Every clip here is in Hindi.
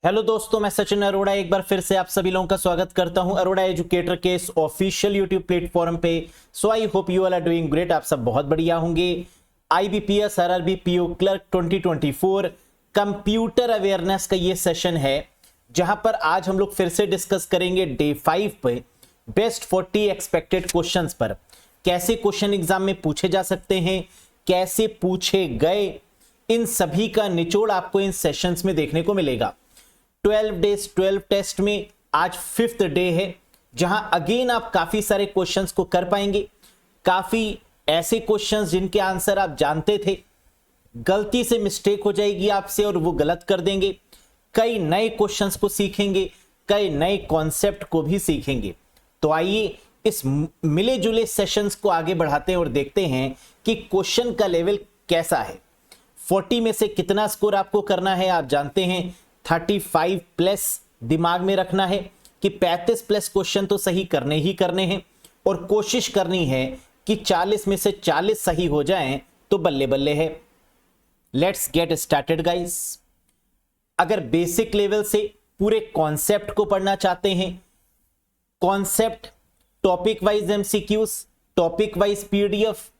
हेलो दोस्तों, मैं सचिन अरोड़ा एक बार फिर से आप सभी लोगों का स्वागत करता हूं अरोड़ा एजुकेटर के इस ऑफिशियल यूट्यूब प्लेटफॉर्म पे। So I hope you all are doing great. आप सब बहुत बढ़िया होंगे। IBPS RRB PO clerk 2024 computer awareness का ये सेशन है जहां पर आज हम लोग फिर से डिस्कस करेंगे डे 5 पे बेस्ट 40 एक्सपेक्टेड क्वेश्चंस पर। कैसे क्वेश्चन एग्जाम में पूछे जा सकते हैं, कैसे पूछे गए, इन सभी का निचोड़ आपको इन सेशंस में देखने को मिलेगा। 12 डेज 12 टेस्ट में आज 5th डे है जहां अगेन आप काफी सारे क्वेश्चंस को कर पाएंगे। काफी ऐसे क्वेश्चंस जिनके आंसर आप जानते थे, गलती से मिस्टेक हो जाएगी आपसे और वो गलत कर देंगे। कई नए क्वेश्चंस को सीखेंगे, कई नए कॉन्सेप्ट को भी सीखेंगे। तो आइए इस मिले जुले सेशंस को आगे बढ़ाते हैं और देखते हैं कि क्वेश्चन का लेवल कैसा है। 40 में से कितना स्कोर आपको करना है। आप जानते हैं 35 प्लस दिमाग में रखना है कि 35 प्लस क्वेश्चन तो सही करने ही करने हैं और कोशिश करनी है कि 40 में से 40 सही हो जाएं तो बल्ले बल्ले है। Let's get started guys. अगर बेसिक लेवल से पूरे कॉन्सेप्ट को पढ़ना चाहते हैं, concept, topic wise MCQs, topic wise PDF,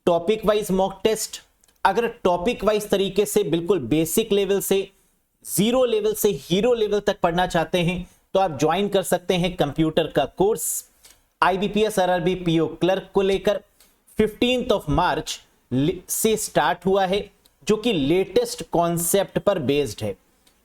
topic wise mock test, अगर टॉपिक वाइज तरीके से बिल्कुल बेसिक लेवल से जीरो लेवल से हीरो लेवल तक पढ़ना चाहते हैं तो आप ज्वाइन कर सकते हैं कंप्यूटर का course. IBPS RRB PO clerk को लेकर 15 मार्च से स्टार्ट हुआ है, जो कि लेटेस्ट कॉन्सेप्ट पर बेस्ड है।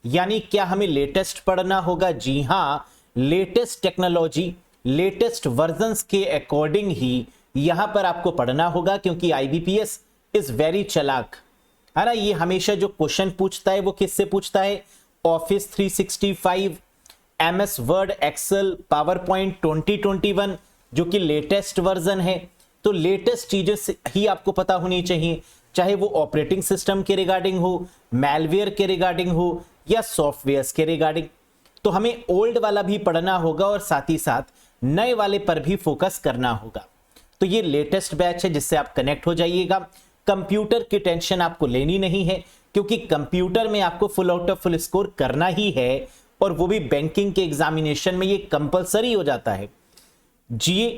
यानी क्या हमें लेटेस्ट पढ़ना होगा? जी हां, लेटेस्ट टेक्नोलॉजी, लेटेस्ट वर्जन्स के अकॉर्डिंग ही यहां पर आपको पढ़ना होगा, क्योंकि आईबीपीएस इज वेरी चालाक है ना। ये हमेशा जो क्वेश्चन पूछता है वो किससे पूछता है? Office 365, MS Word, Excel, PowerPoint 2021 जो कि लेटेस्ट वर्जन है। तो लेटेस्ट चीजें ही आपको पता होनी चाहिए, चाहे वो ऑपरेटिंग सिस्टम के रिगार्डिंग हो, मैलवेयर के रिगार्डिंग हो या सॉफ्टवेयर के रिगार्डिंग। तो हमें ओल्ड वाला भी पढ़ना होगा और साथ ही साथ नए वाले पर भी फोकस करना होगा। तो ये लेटेस्ट बैच है जिससे आप कनेक्ट हो जाइएगा। कंप्यूटर की टेंशन आपको लेनी नहीं है, क्योंकि कंप्यूटर में आपको full out of full score करना ही है और वो भी बैंकिंग के एग्जामिनेशन में ये कंपलसरी हो जाता है। जीए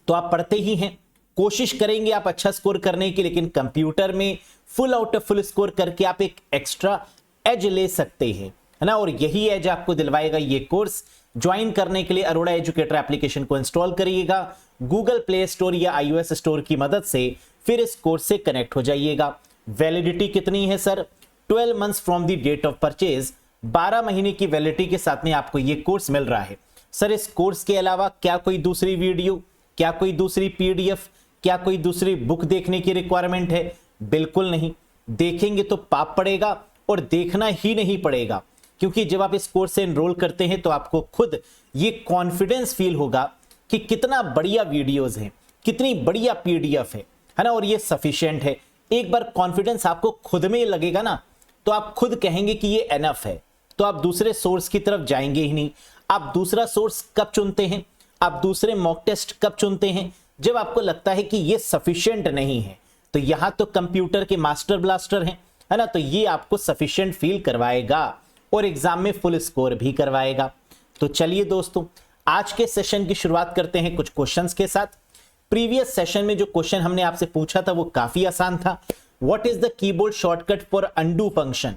तो आप पढ़ते ही हैं, कोशिश करेंगे आप अच्छा स्कोर करने की, लेकिन कंप्यूटर में full out of full score करके आप एक एक्स्ट्रा एज ले सकते हैं, है ना। और यही एज आपको दिलवाएगा ये कोर्स। ज्वाइन करने के लिए अरोड़ा एजुकेटर एप्लीकेशन को इंस्टॉल करिएगा गूगल प्ले स्टोर या iOS स्टोर की मदद से, फिर इस कोर्स से कनेक्ट हो जाइएगा। वैलिडिटी कितनी है sir? 12 months from the date of purchase, 12 महीने की वैलिडिटी के साथ में आपको ये कोर्स मिल रहा है। सर इस कोर्स के अलावा क्या कोई दूसरी वीडियो, क्या कोई दूसरी पीडीएफ, क्या कोई दूसरी बुक देखने की रिक्वायरमेंट है? बिल्कुल नहीं। देखेंगे तो पाप पड़ेगा और देखना ही नहीं पड़ेगा, क्योंकि जब आप इस कोर्स से एनरोल करते हैं तो आपको खुद ये कॉन्फिडेंस फील होगा कि कितना बढ़िया वीडियोस हैं, कितनी बढ़िया पीडीएफ है ना, और ये सफिशिएंट है। एक बार कॉन्फिडेंस आपको खुद में लगेगा ना, तो आप खुद कहेंगे कि ये एनफ है, तो आप दूसरे सोर्स की तरफ जाएंगे ही नहीं। आप दूसरा सोर्स कब चुनते हैं? आप दूसरे मॉक टेस्ट कब चुनते हैं? जब आपको लगता है कि ये सफिशिएंट नहीं है। तो यहां तो कंप्यूटर के मास्टर ब्लास्टर हैं, है ना, तो ये आपको सफिशिएंट फील करवाएगा और एग्जाम में फुल स्कोर भी करवाएगा। तो चलिए दोस्तों, आज के सेशन की शुरुआत करते हैं कुछ क्वेश्चंस के साथ। प्रीवियस सेशन में जो क्वेश्चन हमने आपसे पूछा था वो काफी आसान था। What is the keyboard shortcut for undo function?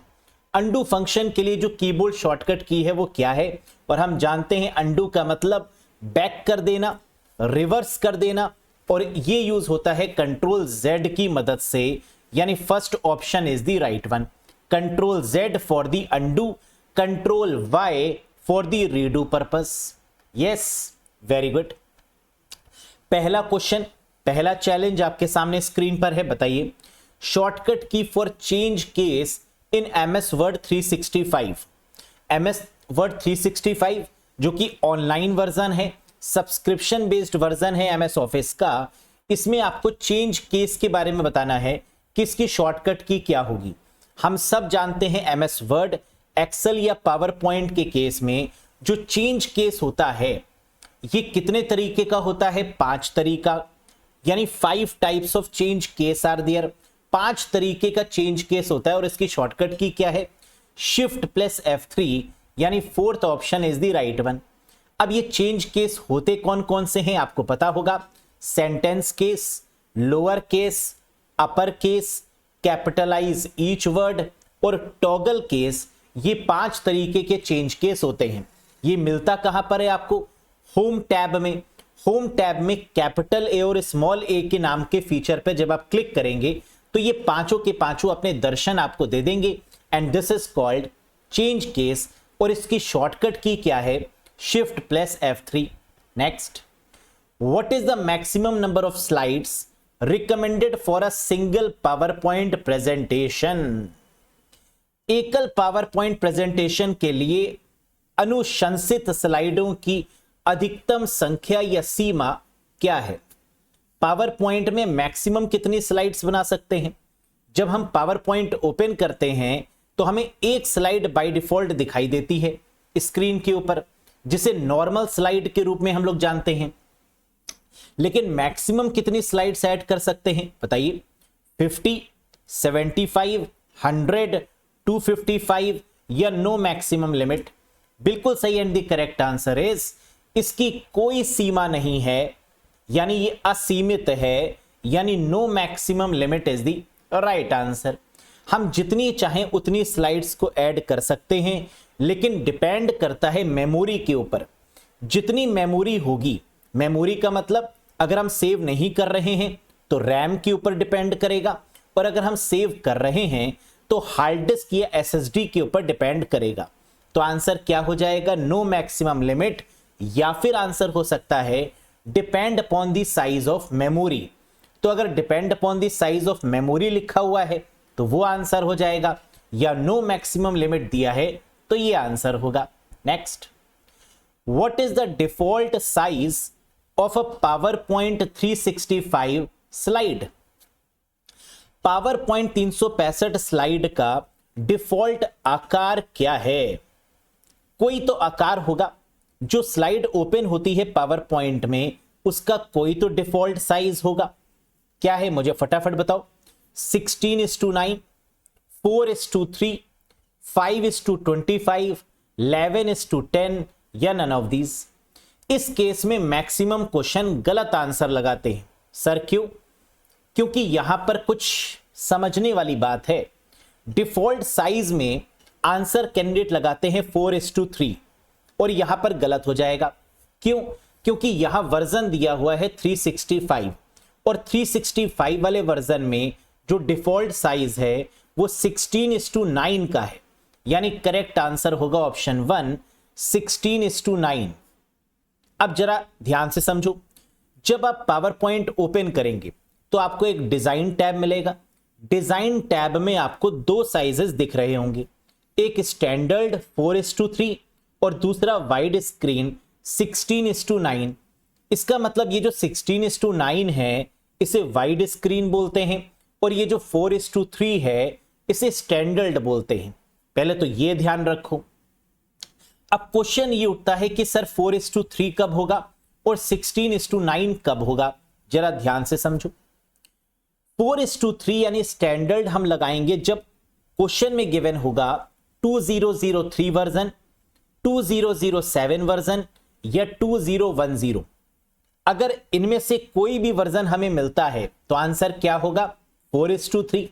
Undo function के लिए जो कीबोर्ड शॉर्टकट की है वो क्या है? और हम जानते हैं अंडू का मतलब बैक कर देना, रिवर्स कर देना, और ये यूज होता है कंट्रोल जेड की मदद से। यानी first option is the right one. Control Z for the undo, control Y for the redo purpose. Yes, very good. पहला क्वेश्चन, पहला चैलेंज आपके सामने स्क्रीन पर है। बताइए, shortcut key for change case in MS Word 365। MS Word 365 जो कि ऑनलाइन वर्जन है, सब्सक्रिप्शन बेस्ड वर्जन है एमएस ऑफिस का। इसमें आपको चेंज केस के बारे में बताना है कि इसकी शॉर्टकट की क्या होगी। हम सब जानते हैं एमएस वर्ड, एक्सेल या पावर पॉइंट के केस में जो चेंज केस होता है ये कितने तरीके का होता है? 5 तरीका, यानी 5 types of change case are there. 5 तरीके का चेंज केस होता है और इसकी शॉर्टकट की क्या है? शिफ्ट प्लस F3 यानी fourth option is the right one. अब ये चेंज केस होते कौन कौन से हैं आपको पता होगा, sentence case, lower case, upper case, capitalize each word और टॉगल केस। ये 5 तरीके के चेंज केस होते हैं। ये मिलता कहां पर है आपको, होम टैब में। होम टैब में कैपिटल ए और स्मॉल ए के नाम के फीचर पे जब आप क्लिक करेंगे तो ये पांचों के पांचों अपने दर्शन आपको दे देंगे and this is called change case और इसकी शॉर्टकट की क्या है, shift plus F3। Next, what is the maximum number of slides recommended for a single power point presentation. एकल पावर पॉइंट प्रेजेंटेशन के लिए अनुशंसित स्लाइडों की अधिकतम संख्या या सीमा क्या है। पावर पॉइंट में मैक्सिमम कितनी स्लाइड्स बना सकते हैं। जब हम पावर पॉइंट ओपन करते हैं तो हमें एक स्लाइड बाय डिफॉल्ट दिखाई देती है स्क्रीन के ऊपर, जिसे नॉर्मल स्लाइड के रूप में हम लोग जानते हैं। लेकिन मैक्सिमम कितनी स्लाइड्स ऐड कर सकते हैं बताइए, 50, 75, 100, 255 या नो मैक्सिमम लिमिट। बिल्कुल सही and the correct answer is, इसकी कोई सीमा नहीं है, यानी ये असीमित है, यानी no maximum limit is the right answer. हम जितनी चाहें उतनी स्लाइड्स को ऐड कर सकते हैं, लेकिन डिपेंड करता है मेमोरी के ऊपर। जितनी मेमोरी होगी, मेमोरी का मतलब अगर हम सेव नहीं कर रहे हैं तो रैम के ऊपर डिपेंड करेगा, और अगर हम सेव कर रहे हैं तो हार्ड डिस्क या SSD के ऊपर डिपेंड करेगा। तो आंसर क्या हो जाएगा, नो मैक्सिमम लिमिट, या फिर आंसर हो सकता है depend upon the size of memory. तो अगर depend upon the size of memory लिखा हुआ है तो वो आंसर हो जाएगा, या नो मैक्सिमम लिमिट दिया है तो ये आंसर होगा। Next, what is the default size of a PowerPoint 365 slide. PowerPoint 365 slide का डिफॉल्ट आकार क्या है। कोई तो आकार होगा, जो स्लाइड ओपन होती है पावर पॉइंट में उसका कोई तो डिफॉल्ट साइज होगा। क्या है मुझे फटाफट बताओ, 16:9, 4:3, 5:25, 11:10 या नन ऑफ दीज। इस केस में मैक्सिमम क्वेश्चन गलत आंसर लगाते हैं। सर क्यों? क्योंकि यहां पर कुछ समझने वाली बात है। डिफॉल्ट साइज में आंसर कैंडिडेट लगाते हैं 4:3 और यहां पर गलत हो जाएगा। क्यों? क्योंकि यहां वर्जन दिया हुआ है 365 और 365 वाले वर्जन में जो डिफॉल्ट साइज है वो 16:9 का है, यानी करेक्ट आंसर होगा ऑप्शन 1, 16:9। अब जरा ध्यान से समझो, जब आप पावर पॉइंट ओपन करेंगे तो आपको एक डिजाइन टैब मिलेगा। डिजाइन टैब में आपको 2 साइजेस दिख रहे होंगे, एक स्टैंडर्ड 4:3 और दूसरा वाइड स्क्रीन 16:9। इसका मतलब ये जो 16:9 है इसे वाइड स्क्रीन बोलते हैं और ये जो 4:3 है इसे स्टैंडर्ड बोलते हैं। पहले तो ये ध्यान रखो। अब क्वेश्चन ये उठता है कि सर 4:3 कब होगा और 16:9 कब होगा। जरा ध्यान से समझो, 4:3 यानी स्टैंडर्ड हम लगाएंगे जब क्वेश्चन में गिवन होगा 2003 वर्जन, 2007 वर्जन या 2010। अगर इनमें से कोई भी वर्जन हमें मिलता है तो आंसर क्या होगा, 4:3।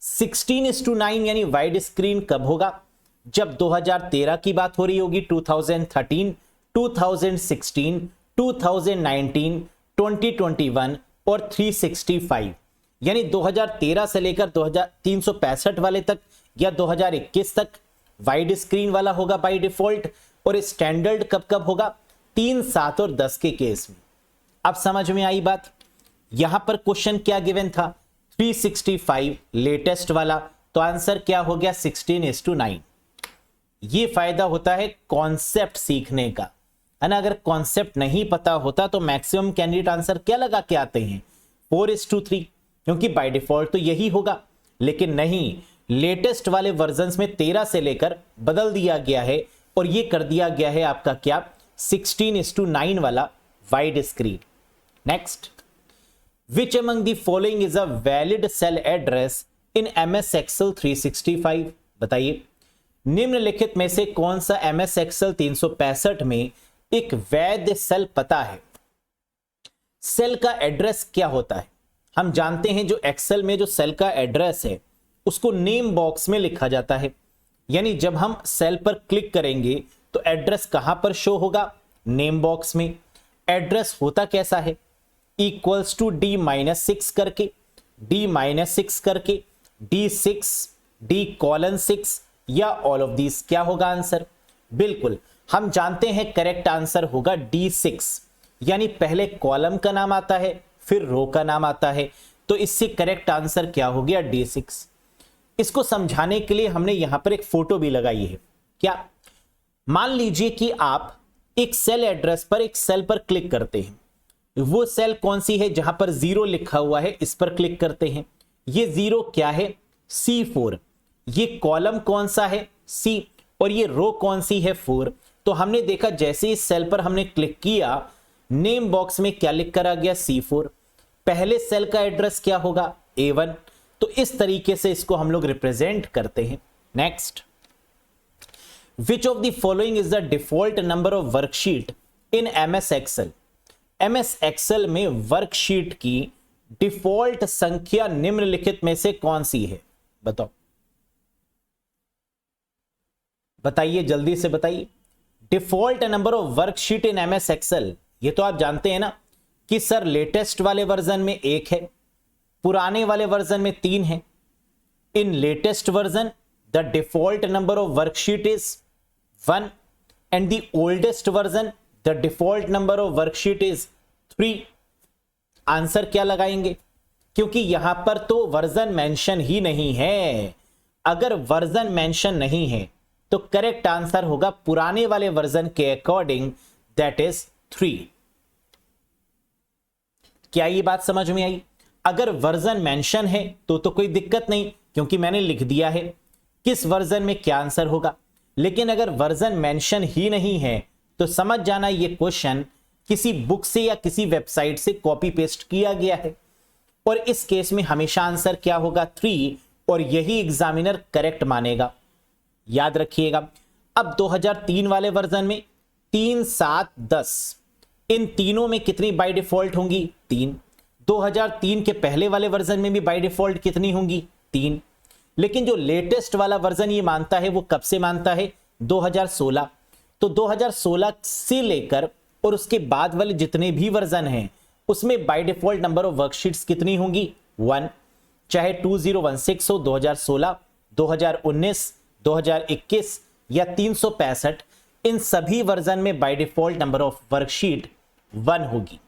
16:9 यानी वाइड स्क्रीन कब होगा, जब 2013 की बात हो रही होगी, 2013, 2016, 2019, 2021 और 365, यानी 2013 से लेकर 365 वाले तक या 2021 तक वाइड स्क्रीन वाला होगा बाय डिफॉल्ट। और स्टैंडर्ड कब कब होगा, 3, 7 और 10 के केस में। अब समझ में आई बात। यहां पर क्वेश्चन क्या गिवन था, 365 लेटेस्ट वाला, तो आंसर क्या हो गया, 16:9। ये फायदा होता है कॉन्सेप्ट सीखने का, है ना। अगर कॉन्सेप्ट नहीं पता होता तो मैक्सिमम कैंडिडेट आंसर क्या लगा के आते हैं, 4:3, क्योंकि बाय डिफॉल्ट तो यही होगा। लेकिन नहीं, लेटेस्ट वाले वर्जन्स में 13 से लेकर बदल दिया गया है और ये कर दिया गया है आपका क्या, 16:9 वाला wide screen. Next, which among the following is a valid cell address in MS Excel 365। बताइए, निम्नलिखित में से कौन सा MS एक्सेल 365 में एक वैध सेल पता है? सेल का एड्रेस क्या होता है? हम जानते हैं जो एक्सेल में जो सेल का एड्रेस है उसको नेम बॉक्स में लिखा जाता है, यानी जब हम सेल पर क्लिक करेंगे तो एड्रेस कहां पर शो होगा? नेम बॉक्स में। एड्रेस होता कैसा है? इक्वल्स टू D-6 करके, D-6 करके, D6, D:6 या ऑल ऑफ दिस। क्या होगा आंसर? बिल्कुल हम जानते हैं करेक्ट आंसर होगा D6, यानी पहले कॉलम का नाम आता है फिर रो का नाम आता है, तो इससे करेक्ट आंसर क्या हो गया? D6। इसको समझाने के लिए हमने यहां पर एक फोटो भी लगाई है। क्या? मान लीजिए कि आप एक सेल एड्रेस पर एक सेल पर क्लिक करते हैं, वो सेल कौन सी है? जहां पर 0 लिखा हुआ है, इस पर क्लिक करते हैं। ये 0 क्या है? C4। ये कॉलम कौन सा है? C। और ये रो कौन सी है? 4। तो हमने देखा जैसे इस सेल पर हमने क्लिक किया, नेम बॉक्स में क्या लिख कर आ गया? C4। पहले सेल का एड्रेस क्या होगा? A1। तो इस तरीके से इसको हम लोग रिप्रेजेंट करते हैं। Next, which of the following is the default number of worksheet in MS Excel? MS Excel में वर्कशीट की डिफॉल्ट संख्या निम्नलिखित में से कौन सी है? बताओ, बताइए, जल्दी से बताइए। Default number of worksheet in MS Excel, ये तो आप जानते हैं ना कि सर लेटेस्ट वाले वर्जन में 1 है, पुराने वाले वर्जन में 3 है। In latest version the default number of worksheet is 1 and the oldest version the default number of worksheet is 3। Answer क्या लगाएंगे? क्योंकि यहां पर तो वर्जन मेंशन ही नहीं है। अगर वर्जन मेंशन नहीं है तो करेक्ट आंसर होगा पुराने वाले वर्जन के अकॉर्डिंग, दैट इज 3। क्या ये बात समझ में आई? अगर वर्जन मेंशन है तो कोई दिक्कत नहीं, क्योंकि मैंने लिख दिया है किस वर्जन में क्या आंसर होगा। लेकिन अगर वर्जन मेंशन ही नहीं है तो समझ जाना ये क्वेश्चन किसी बुक से या किसी वेबसाइट से कॉपी पेस्ट किया गया है, और इस केस में हमेशा आंसर क्या होगा? 3, और यही एग्जामिनर करेक्ट मानेगा। याद रखिएगा। अब 2003 वाले वर्जन में 3, 7, 10, इन तीनों में कितनी बाय डिफॉल्ट होंगी? 3। 2003 के पहले वाले वर्जन में भी बाय डिफॉल्ट कितनी होंगी? 3। लेकिन जो लेटेस्ट वाला वर्जन ये मानता है वो कब से मानता है? 2016। तो 2016 से लेकर और उसके बाद वाले जितने भी वर्जन हैं उसमें bye default number of worksheets कितनी होंगी? 1। चाहे 2016 हो, 2016, 2019, 2021 या 365, इन सभी वर्जन में by default number of worksheet 1 होगी।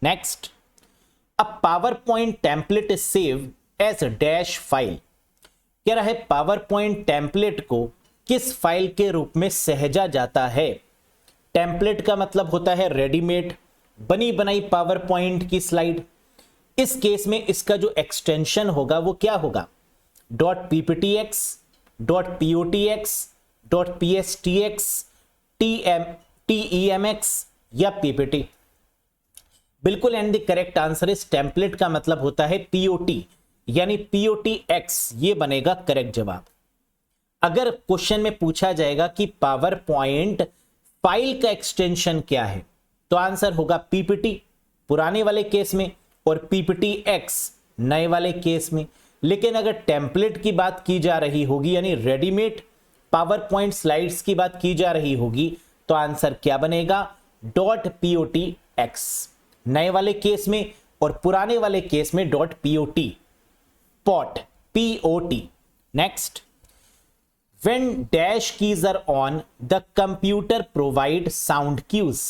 Next, a PowerPoint template is save as dash file. कह रहा है पावर पॉइंट टेम्पलेट को किस फाइल के रूप में सहेजा जाता है? टेम्पलेट का मतलब होता है रेडीमेड बनी बनाई पावर पॉइंट की स्लाइड। इस केस में इसका जो एक्सटेंशन होगा वो क्या होगा? .pptx, .potx, .pstx, .temx या ppt। बिल्कुल, and the correct answer is template का मतलब होता है POT, यानी POTX, ये बनेगा करेक्ट जवाब। अगर क्वेश्चन में पूछा जाएगा कि पावर पॉइंट फाइल का एक्सटेंशन क्या है तो आंसर होगा PPT पुराने वाले केस में और PPTX नए वाले केस में। लेकिन अगर टेम्पलेट की बात की जा रही होगी, यानी रेडीमेड पावर पॉइंट स्लाइड्स की बात की जा रही होगी, तो आंसर क्या बनेगा? .potx नए वाले केस में, और पुराने वाले केस में .pot, POT। Next, when dash keys are on the computer provide sound cues।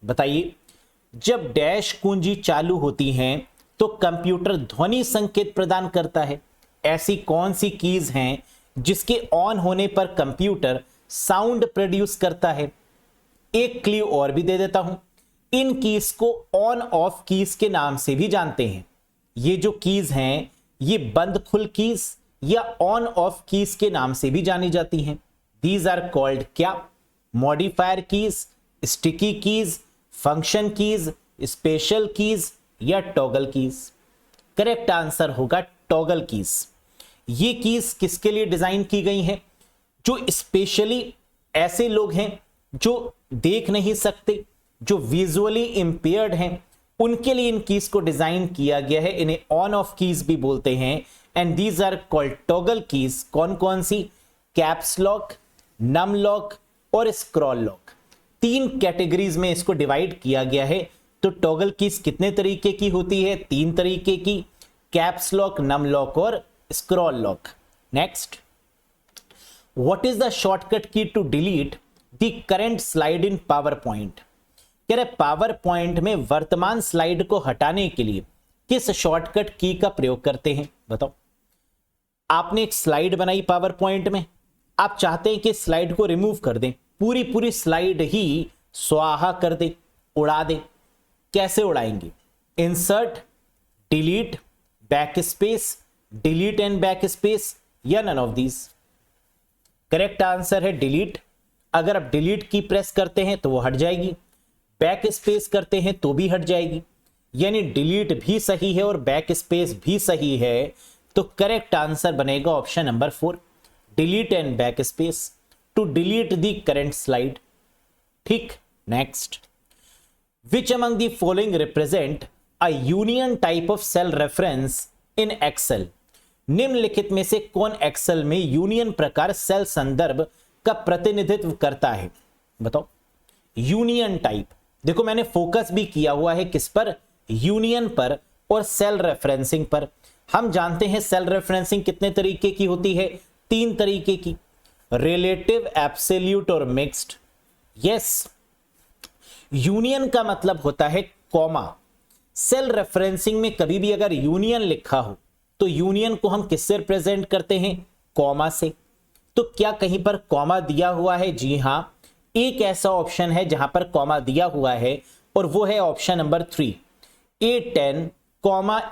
बताइए, जब डैश कुंजी चालू होती हैं तो कंप्यूटर ध्वनि संकेत प्रदान करता है। ऐसी कौन सी कीज हैं जिसके ऑन होने पर कंप्यूटर साउंड प्रोड्यूस करता है? एक क्लू और भी दे देता हूं, इन कीज को ऑन ऑफ कीज के नाम से भी जानते हैं। ये जो कीज हैं ये बंद खुल कीज या ऑन ऑफ कीज के नाम से भी जानी जाती हैं। दीज आर कॉल्ड क्या? Modifier keys, sticky keys, function keys, special keys या टॉगल कीज। करेक्ट आंसर होगा टॉगल कीज। ये कीज किसके लिए डिजाइन की गई हैं? जो स्पेशली ऐसे लोग हैं जो देख नहीं सकते, जो विजुअली इंपेयर्ड हैं, उनके लिए इन कीज को डिजाइन किया गया है। इन्हें ऑन ऑफ कीज भी बोलते हैं and these are called toggle keys. कौन कौन सी? कैप्स लॉक, नम लॉक और स्क्रॉल लॉक। 3 कैटेगरीज में इसको डिवाइड किया गया है। तो टॉगल कीज कितने तरीके की होती है? 3 तरीके की, कैप्स लॉक, नम लॉक और scroll lock. Next, what is the shortcut key to delete the current slide in PowerPoint? कह रहे पावर पॉइंट में वर्तमान स्लाइड को हटाने के लिए किस शॉर्टकट की का प्रयोग करते हैं? बताओ। आपने एक स्लाइड बनाई पावर पॉइंट में, आप चाहते हैं कि स्लाइड को रिमूव कर दें, पूरी स्लाइड ही स्वाहा कर दें, उड़ा दें। कैसे उड़ाएंगे? Insert, delete, backspace, delete and backspace या none of these? Correct answer है डिलीट। अगर आप डिलीट की प्रेस करते हैं तो वो हट जाएगी, बैक स्पेस करते हैं तो भी हट जाएगी। यानी डिलीट भी सही है और बैक स्पेस भी सही है। तो करेक्ट आंसर बनेगा option number 4, delete and backspace to delete the current slide. ठीक। Next, which among the following represent a union type of cell reference in Excel? निम्नलिखित में से कौन एक्सेल में यूनियन प्रकार सेल संदर्भ का प्रतिनिधित्व करता है? बताओ। यूनियन टाइप, देखो मैंने फोकस भी किया हुआ है किस पर? यूनियन पर और सेल रेफरेंसिंग पर। हम जानते हैं सेल रेफरेंसिंग कितने तरीके की होती है? 3 तरीके की, रिलेटिव, एब्सोल्यूट और मिक्स्ड। यस, यूनियन का मतलब होता है कॉमा। सेल रेफरेंसिंग में कभी भी अगर यूनियन लिखा हो तो यूनियन को हम किससे रिप्रेजेंट करते हैं? कॉमा से। तो क्या कहीं पर कॉमा दिया हुआ है? जी हां, एक ऐसा ऑप्शन है जहां पर कॉमा दिया हुआ है और वो है ऑप्शन नंबर 3, A10,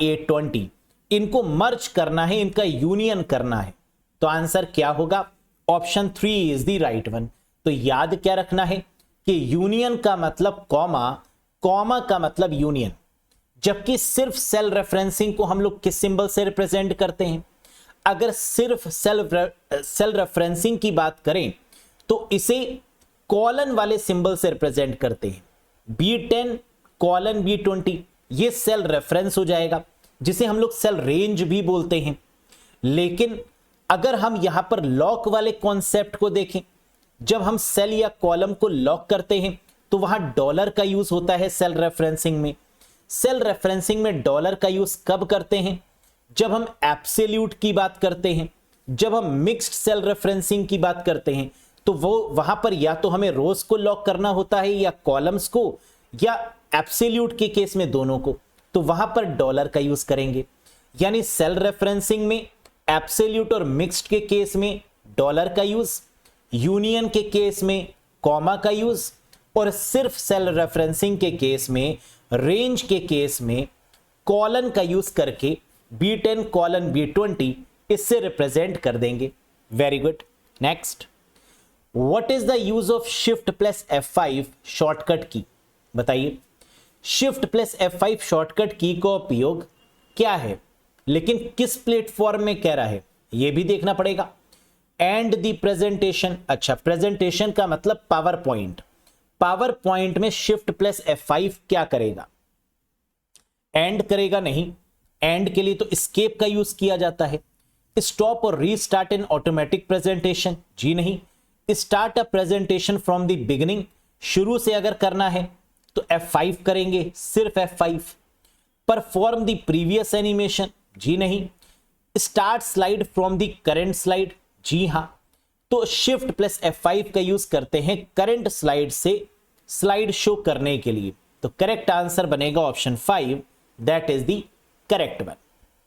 A20। इनको मर्ज करना है, इनका यूनियन करना है। तो आंसर क्या होगा? Option 3 is the right one. तो याद क्या रखना है कि यूनियन का मतलब कॉमा, कॉमा का मतलब यूनियन। जबकि सिर्फ सेल रेफरेंसिंग को हम लोग किस सिंबल से रिप्रेजेंट करते हैं? अगर सिर्फ सेल रेफरेंसिंग की बात करें तो इसे कॉलन वाले सिंबल से रिप्रेजेंट करते हैं। B10 कॉलन B20, ये सेल रेफरेंस हो जाएगा, जिसे हम लोग सेल रेंज भी बोलते हैं। लेकिन अगर हम यहां पर लॉक वाले कॉन्सेप्ट को देखें, जब हम सेल या कॉलम को लॉक करते हैं तो वहां डॉलर का यूज होता है सेल रेफरेंसिंग में। सेल रेफरेंसिंग में डॉलर का यूज कब करते हैं? जब हम एब्सोल्यूट की बात करते हैं, जब हम मिक्स्ड सेल रेफरेंसिंग की बात करते हैं, तो वो वहां पर या तो हमें रोज को लॉक करना होता है या कॉलम्स को, या एब्सोल्यूट के केस में दोनों को, तो वहां पर डॉलर का यूज करेंगे। यानी सेल रेफरेंसिंग में, एब्सोल्यूट और मिक्स्ड के केस में डॉलर का यूज, यूनियन के केस में कॉमा का यूज, और सिर्फ सेल रेफरेंसिंग के केस में, रेंज के केस में कॉलन का यूज करके B10 कॉलन B20 इससे रिप्रेजेंट कर देंगे। Very good. Next, what is the use of shift plus F5 shortcut की? बताइए। शिफ्ट प्लस F5 शॉर्टकट की का उपयोग क्या है, लेकिन किस प्लेटफॉर्म में कह रहा है यह भी देखना पड़ेगा। एंड द प्रेजेंटेशन, अच्छा प्रेजेंटेशन का मतलब पावर पॉइंट। पावर पॉइंट में शिफ्ट प्लस F5 क्या करेगा? एंड करेगा? नहीं, एंड के लिए तो एस्केप का यूज किया जाता है। स्टॉप और रीस्टार्ट इन ऑटोमेटिक प्रेजेंटेशन? जी नहीं। Start a presentation from the beginning, शुरू से अगर करना है तो F5 करेंगे, सिर्फ F5। Perform the previous animation? जी नहीं। Start slide from the current slide? जी हां। तो शिफ्ट प्लस F5 का यूज करते हैं करंट स्लाइड से स्लाइड शो करने के लिए। तो करेक्ट आंसर बनेगा option 5, that is the correct one.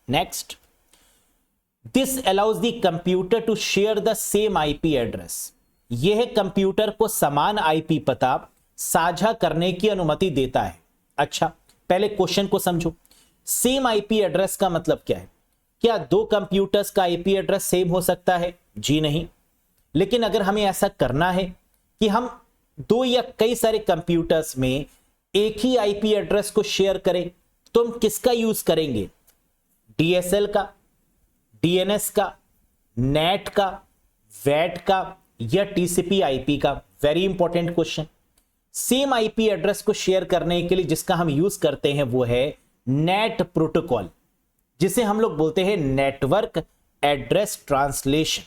Next, this allows the computer to share the same IP address. यह कंप्यूटर को समान IP पता साझा करने की अनुमति देता है। अच्छा, पहले क्वेश्चन को समझो। सेम IP एड्रेस का मतलब क्या है? क्या 2 कंप्यूटर्स का IP एड्रेस सेम हो सकता है? जी नहीं। लेकिन अगर हमें ऐसा करना है कि हम 2 या कई सारे कंप्यूटर्स में एक ही IP एड्रेस को शेयर करें, तो हम किसका यूज करेंगे? DSL का, DNS का, NAT का, वैट का या टीसीपी आईपी का? Very important question. Same IP address को शेयर करने के लिए जिसका हम यूज करते हैं वो है नेट प्रोटोकॉल, जिसे हम लोग बोलते हैं network address translation.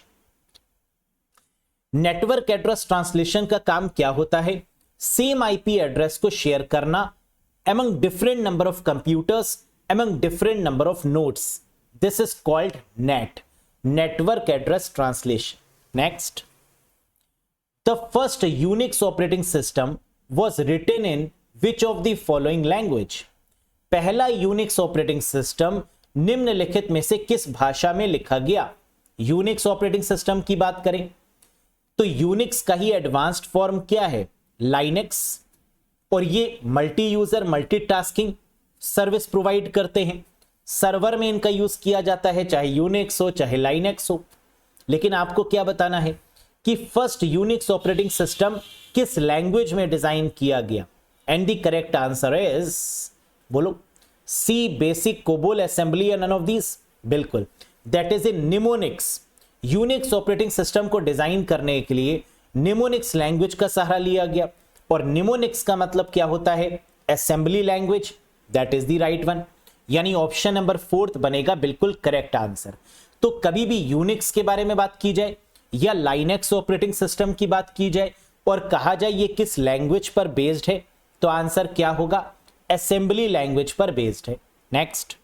Network address translation का काम क्या होता है? सेम आईपी एड्रेस को शेयर करना among different number of computers, among different number of nodes. This is called NAT, network address translation. Next, the first Unix operating system was written in which of the following language? पहला Unix operating system निम्नलिखित में से किस भाषा में लिखा गया? Unix operating system की बात करें तो Unix का ही एडवांस्ड फॉर्म क्या है? Linux। और ये multi user multitasking service provide करते हैं। सर्वर में इनका यूज किया जाता है, चाहे यूनिक्स हो चाहे लाइनेक्स हो। लेकिन आपको क्या बताना है कि फर्स्ट यूनिक्स ऑपरेटिंग सिस्टम किस लैंग्वेज में डिजाइन किया गया? And the correct answer is, बोलो, सी बेसिक, कोबोल, असेंबली या नन ऑफ दीज? बिल्कुल, that is in mnemonics. Unix operating system को डिजाइन करने के लिए निमोनिक्स लैंग्वेज का सहारा लिया गया। और निमोनिक्स का मतलब क्या होता है? Assembly language. That is the right one, यानी ऑप्शन नंबर 4 बनेगा बिल्कुल करेक्ट आंसर। तो कभी भी यूनिक्स के बारे में बात की जाए या लाइनेक्स ऑपरेटिंग सिस्टम की बात की जाए और कहा जाए ये किस लैंग्वेज पर बेस्ड है, तो आंसर क्या होगा? असेंबली लैंग्वेज पर बेस्ड है। Next,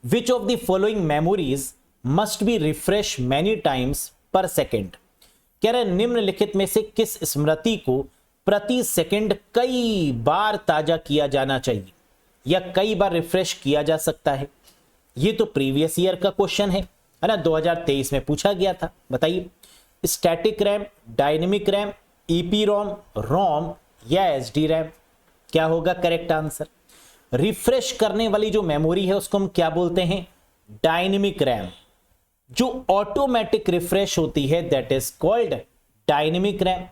which of the following memories must be refresh many times पर सेकेंड? कह रहे निम्नलिखित में से किस स्मृति को प्रति सेकंड कई बार ताजा किया जाना चाहिए या कई बार रिफ्रेश किया जा सकता है? ये तो प्रीवियस ईयर का क्वेश्चन है ना, 2023 में पूछा गया था। बताइए, स्टैटिक रैम, डायनेमिक रैम, ईपीरोम, रोम या एसडी रैम? क्या होगा करेक्ट आंसर? रिफ्रेश करने वाली जो मेमोरी है उसको हम क्या बोलते हैं? Dynamic RAM. जो ऑटोमेटिक रिफ्रेश होती है that is called dynamic RAM.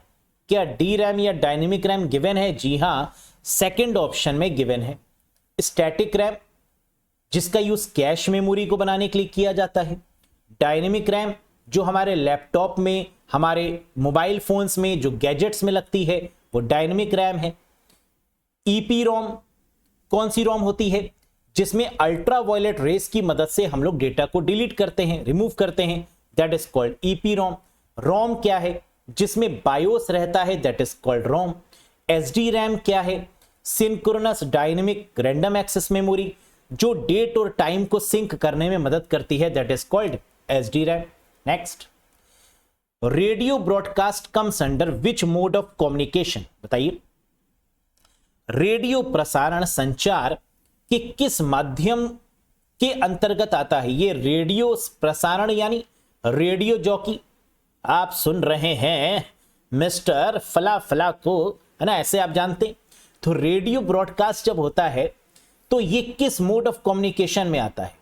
क्या डी रैम या डायनेमिक रैम गिवन है? जी हां, सेकंड ऑप्शन में गिवन है। स्टैटिक रैम जिसका यूज कैश मेमोरी को बनाने के लिए किया जाता है। डायनेमिक रैम जो हमारे लैपटॉप में, हमारे मोबाइल फोन्स में, जो गैजेट्स में लगती है वो डायनेमिक रैम है। ईपी रोम कौन सी रोम होती है? जिसमें अल्ट्रा वायलेट रेस की मदद से हम लोग डेटा को डिलीट करते हैं, रिमूव करते हैं, that is called EPROM. ROM क्या है? जिसमें बायोस रहता है, that is called ROM. SDRAM क्या है? Synchronous dynamic random access memory, जो डेट और टाइम को सिंक करने में मदद करती है, that is called SDRAM. Next, radio broadcast comes under which mode of communication? बताइए, रेडियो प्रसारण संचार कि किस माध्यम के अंतर्गत आता है? ये रेडियो प्रसारण यानी रेडियो जॉकी। आप सुन रहे हैं मिस्टर फला फला को, है ना, ऐसे आप जानते। तो रेडियो ब्रॉडकास्ट जब होता है तो ये किस मोड ऑफ कम्युनिकेशन में आता है?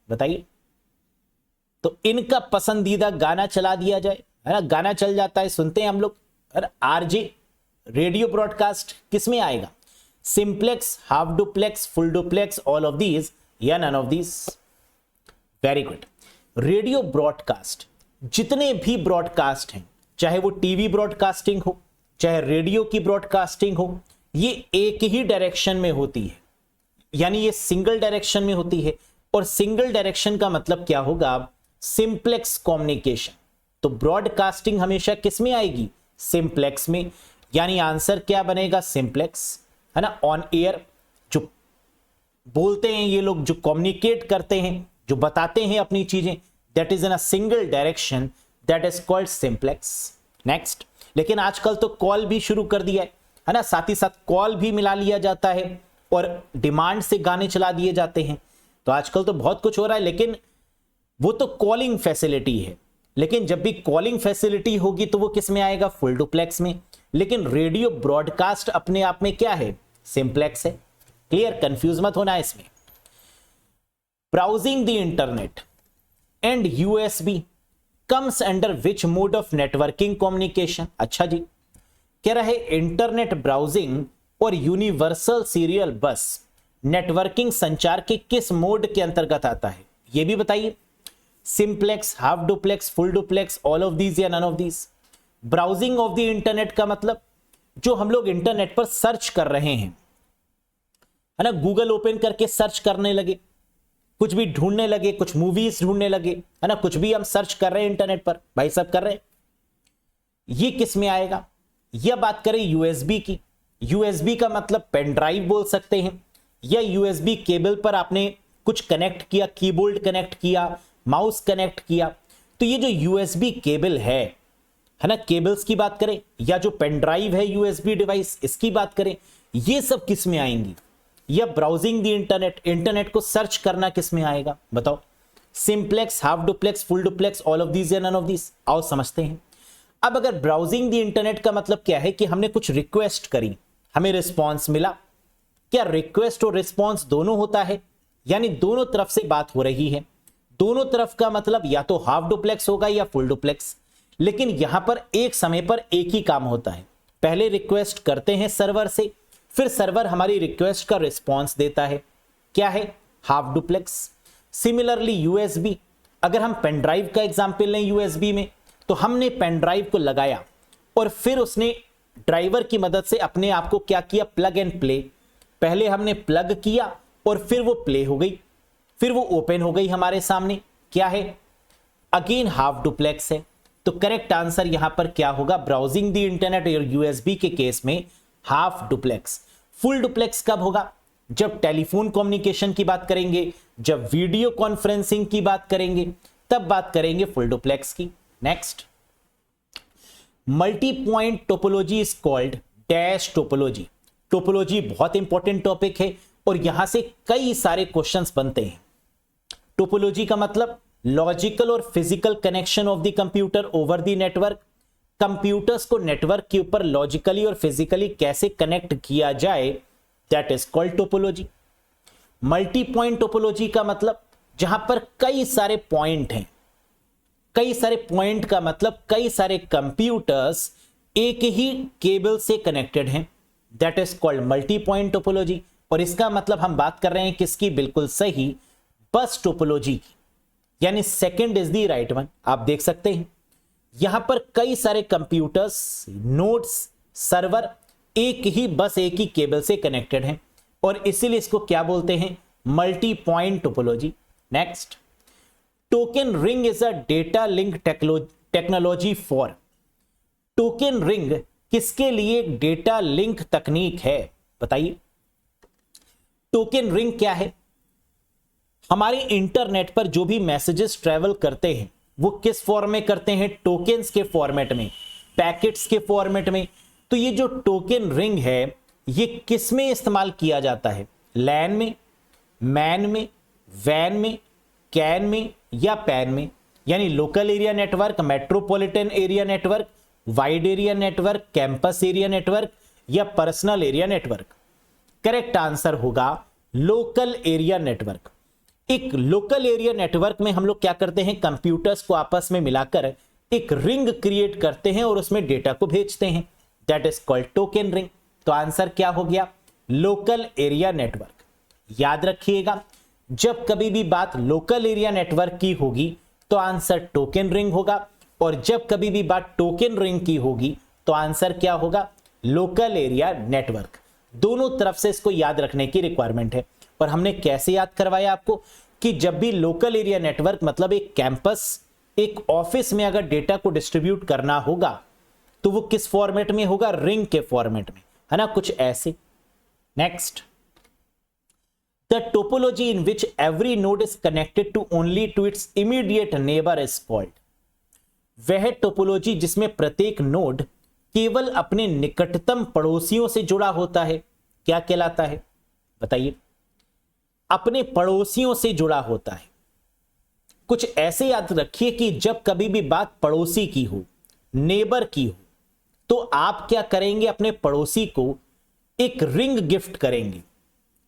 बताइए। तो इनका पसंदीदा गाना चला दिया जाए, है ना, गाना चल जाता है, सुनते हैं हम लोग। आरजे रेडियो ब्रॉडकास्ट किस में आएगा? Simplex, half duplex, full duplex, all of these या none of these? Very good. Radio broadcast, जितने भी ब्रॉडकास्ट हैं, चाहे वो टीवी ब्रॉडकास्टिंग हो, चाहे रेडियो की ब्रॉडकास्टिंग हो, ये एक ही डायरेक्शन में होती है, यानी ये सिंगल डायरेक्शन में होती है। और सिंगल डायरेक्शन का मतलब क्या होगा? Simplex communication. तो ब्रॉडकास्टिंग हमेशा किस में आएगी? सिंप्लेक्स में। यानी आंसर क्या बनेगा? सिंप्लेक्स, है ना। ऑन एयर जो बोलते हैं ये लोग, जो कम्युनिकेट करते हैं, जो बताते हैं अपनी चीजें, that is in a single direction, that is called simplex. Next, लेकिन आजकल तो कॉल भी शुरू कर दिया है ना, साथ ही साथ कॉल भी मिला लिया जाता है और डिमांड से गाने चला दिए जाते हैं। तो आजकल तो बहुत कुछ हो रहा है, लेकिन वो तो कॉलिंग फैसिलिटी है। लेकिन जब भी कॉलिंग फैसिलिटी होगी तो वो किस में आएगा? फुल डुप्लेक्स में। लेकिन रेडियो ब्रॉडकास्ट अपने आप में क्या है? सिंप्लेक्स है। क्लियर? कंफ्यूज मत होना इसमें। Browsing the internet and USB comes under which mode of networking communication? अच्छा जी, कह रहा है इंटरनेट ब्राउजिंग और यूनिवर्सल सीरियल बस नेटवर्किंग संचार के किस मोड के अंतर्गत आता है? यह भी बताइए। Simplex, half duplex, full duplex, all of these या none of these. Browsing of the internet का मतलब जो हम लोग इंटरनेट पर सर्च कर रहे हैं, है ना, गूगल ओपन करके सर्च करने लगे, कुछ भी ढूंढने लगे, कुछ मूवीज ढूंढने लगे, है ना, कुछ भी हम सर्च कर रहे हैं इंटरनेट पर, भाई सब कर रहे हैं, ये किस में आएगा? यह बात करें यूएसबी की, यूएसबी का मतलब पेन ड्राइव बोल सकते हैं, या यूएसबी केबल पर आपने कुछ कनेक्ट किया, कीबोर्ड कनेक्ट किया, माउस कनेक्ट किया, तो ये जो यूएसबी केबल है ना, केबल्स की बात करें, या जो पेन ड्राइव है यूएसबी डिवाइस इसकी बात करें, ये सब किस में आएंगी? या ब्राउजिंग द इंटरनेट, इंटरनेट को सर्च करना किस में आएगा बताओ? Simplex, half duplex, full duplex, all of these या नन ऑफ दीज? आओ समझते हैं। अब अगर ब्राउजिंग द इंटरनेट का मतलब क्या है कि हमने कुछ रिक्वेस्ट करी, हमें रिस्पॉन्स मिला, क्या रिक्वेस्ट और रिस्पॉन्स दोनों होता है? यानी दोनों तरफ से बात हो रही है। दोनों तरफ का मतलब या तो हाफ डुप्लेक्स होगा या फुल डुप्लेक्स, लेकिन यहां पर एक समय पर एक ही काम होता है। पहले रिक्वेस्ट करते हैं सर्वर से, फिर सर्वर हमारी रिक्वेस्ट का रिस्पॉन्स देता है, क्या है? Half duplex. सिमिलरली यूएसबी, अगर हम पेन ड्राइव का एग्जांपल लें यूएसबी में, तो हमने पेन ड्राइव को लगाया और फिर उसने ड्राइवर की मदद से अपने आप को क्या किया? Plug and play. पहले हमने प्लग किया और फिर वो प्ले हो गई, फिर वो ओपन हो गई हमारे सामने, क्या है? अगेन हाफ डुप्लेक्स है। तो करेक्ट आंसर यहां पर क्या होगा? ब्राउजिंग द इंटरनेट और यूएसबी के केस में हाफ डुप्लेक्स। फुल डुप्लेक्स कब होगा? जब टेलीफोन कम्युनिकेशन की बात करेंगे, जब वीडियो कॉन्फ्रेंसिंग की बात करेंगे, तब बात करेंगे फुल डुप्लेक्स की। Next, multi point topology is called dash topology. Topology बहुत इंपॉर्टेंट टॉपिक है और यहां से कई सारे क्वेश्चंस बनते हैं। टोपोलॉजी का मतलब लॉजिकल और physical connection of the computer over the network. Computers को नेटवर्क के ऊपर लॉजिकली और फिजिकली कैसे कनेक्ट किया जाए, that is called topology. Multi point topology का मतलब जहां पर कई सारे पॉइंट हैं, कई सारे पॉइंट का मतलब कई सारे कंप्यूटर्स एक ही केबल से कनेक्टेड हैं, that is called multi point topology. और इसका मतलब हम बात कर रहे हैं किसकी? बिल्कुल सही, बस टोपोलॉजी की, यानी second is the right one. आप देख सकते हैं यहां पर कई सारे कंप्यूटर्स, नोड्स, सर्वर एक ही केबल से कनेक्टेड हैं और इसीलिए इसको क्या बोलते हैं? Multi point topology. Next, token ring is a data link technology for. Token ring किसके लिए डेटा लिंक तकनीक है बताइए? टोकन रिंग क्या है? हमारे इंटरनेट पर जो भी मैसेजेस ट्रेवल करते हैं वो किस फॉर्म में करते हैं? टोकन्स के फॉर्मेट में, पैकेट्स के फॉर्मेट में। तो ये जो टोकन रिंग है ये किस में इस्तेमाल किया जाता है? लैन में, मैन में, वैन में, कैन में या पैन में? यानी local area network, metropolitan area network, wide area network, campus area network या personal area network? Correct answer होगा लोकल एरिया नेटवर्क। एक लोकल एरिया नेटवर्क में हम लोग क्या करते हैं? कंप्यूटर्स को आपस में मिलाकर एक रिंग क्रिएट करते हैं और उसमें डेटा को भेजते हैं, that is called token ring. तो आंसर क्या हो गया? Local area network. याद रखिएगा, जब कभी भी बात लोकल एरिया नेटवर्क की होगी तो आंसर टोकन रिंग होगा, और जब कभी भी बात टोकन रिंग की होगी तो आंसर क्या होगा? Local area network. दोनों तरफ से इसको याद रखने की रिक्वायरमेंट है। और हमने कैसे याद करवाया आपको कि जब भी लोकल एरिया नेटवर्क मतलब एक कैंपस, एक ऑफिस में अगर डेटा को डिस्ट्रीब्यूट करना होगा तो वो किस फॉर्मेट में होगा? रिंग के फॉर्मेट में, है ना, कुछ ऐसे। Next, the topology in which every node is connected to only to its immediate neighbour is called. वह टोपोलॉजी जिसमें प्रत्येक नोड केवल अपने निकटतम पड़ोसियों से जुड़ा होता है, क्या कहलाता है बताइए? अपने पड़ोसियों से जुड़ा होता है। कुछ ऐसे याद रखिए कि जब कभी भी बात पड़ोसी की हो, नेबर की हो, तो आप क्या करेंगे? अपने पड़ोसी को एक रिंग गिफ्ट करेंगे।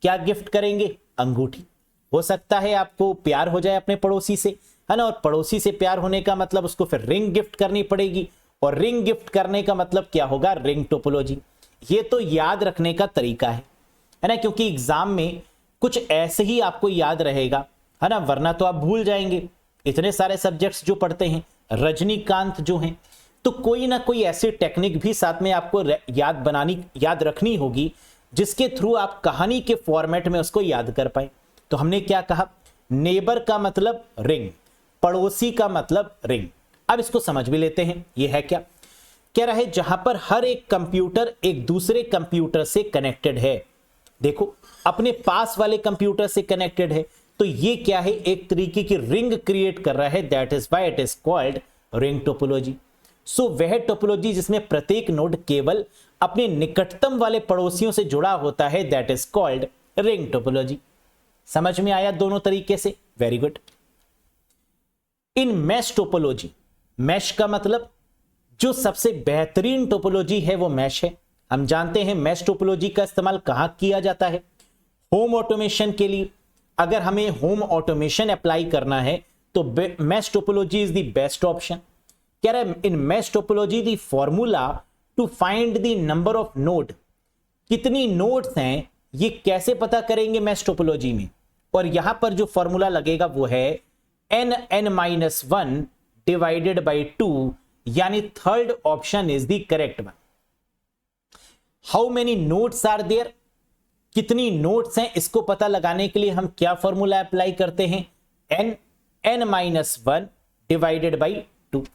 क्या गिफ्ट करेंगे? अंगूठी। हो सकता है आपको प्यार हो जाए अपने पड़ोसी से, है ना, और पड़ोसी से प्यार होने का मतलब उसको फिर रिंग गिफ्ट करनी पड़ेगी, और रिंग गिफ्ट करने का मतलब क्या होगा? Ring topology. ये तो याद रखने का तरीका है ना, क्योंकि एग्जाम में कुछ ऐसे ही आपको याद रहेगा, है ना, वरना तो आप भूल जाएंगे। इतने सारे सब्जेक्ट्स जो पढ़ते हैं, रजनीकांत जो हैं, तो कोई ना कोई ऐसी टेक्निक भी साथ में आपको याद रखनी होगी जिसके थ्रू आप कहानी के फॉर्मेट में उसको याद कर पाए। तो हमने क्या कहा, नेबर का मतलब रिंग, पड़ोसी का मतलब रिंग। अब इसको समझ भी लेते हैं, ये है क्या, कह रहा है जहां पर हर एक कंप्यूटर एक दूसरे कंप्यूटर से कनेक्टेड है। देखो अपने पास वाले कंप्यूटर से कनेक्टेड है, तो ये क्या है, एक तरीके की रिंग क्रिएट कर रहा है, that is why it is called ring topology. So वह टोपोलॉजी जिसमें प्रत्येक नोड केवल अपने निकटतम वाले पड़ोसियों से जुड़ा होता है, that is called ring topology. समझ में आया दोनों तरीके से, वेरी गुड। इन मैश टोपोलॉजी, मैश का मतलब जो सबसे बेहतरीन टोपोलॉजी है वो मैश है। हम जानते हैं मैश टोपोलॉजी का इस्तेमाल कहां किया जाता है, होम ऑटोमेशन के लिए। अगर हमें होम ऑटोमेशन अप्लाई करना है तो mesh topology is the best option. कह रहा है in mesh topology the formula to find the number of node, कितनी नोड्स हैं ये कैसे पता करेंगे मैश टोपोलॉजी में, और यहां पर जो फॉर्मूला लगेगा वो है n(n-1) डिवाइडेड बाई 2, यानी third option is the correct one. How many nodes are there, कितनी नोड्स हैं, इसको पता लगाने के लिए हम क्या फॉर्मूला अप्लाई करते हैं, n(n-1) डिवाइडेड बाई 2।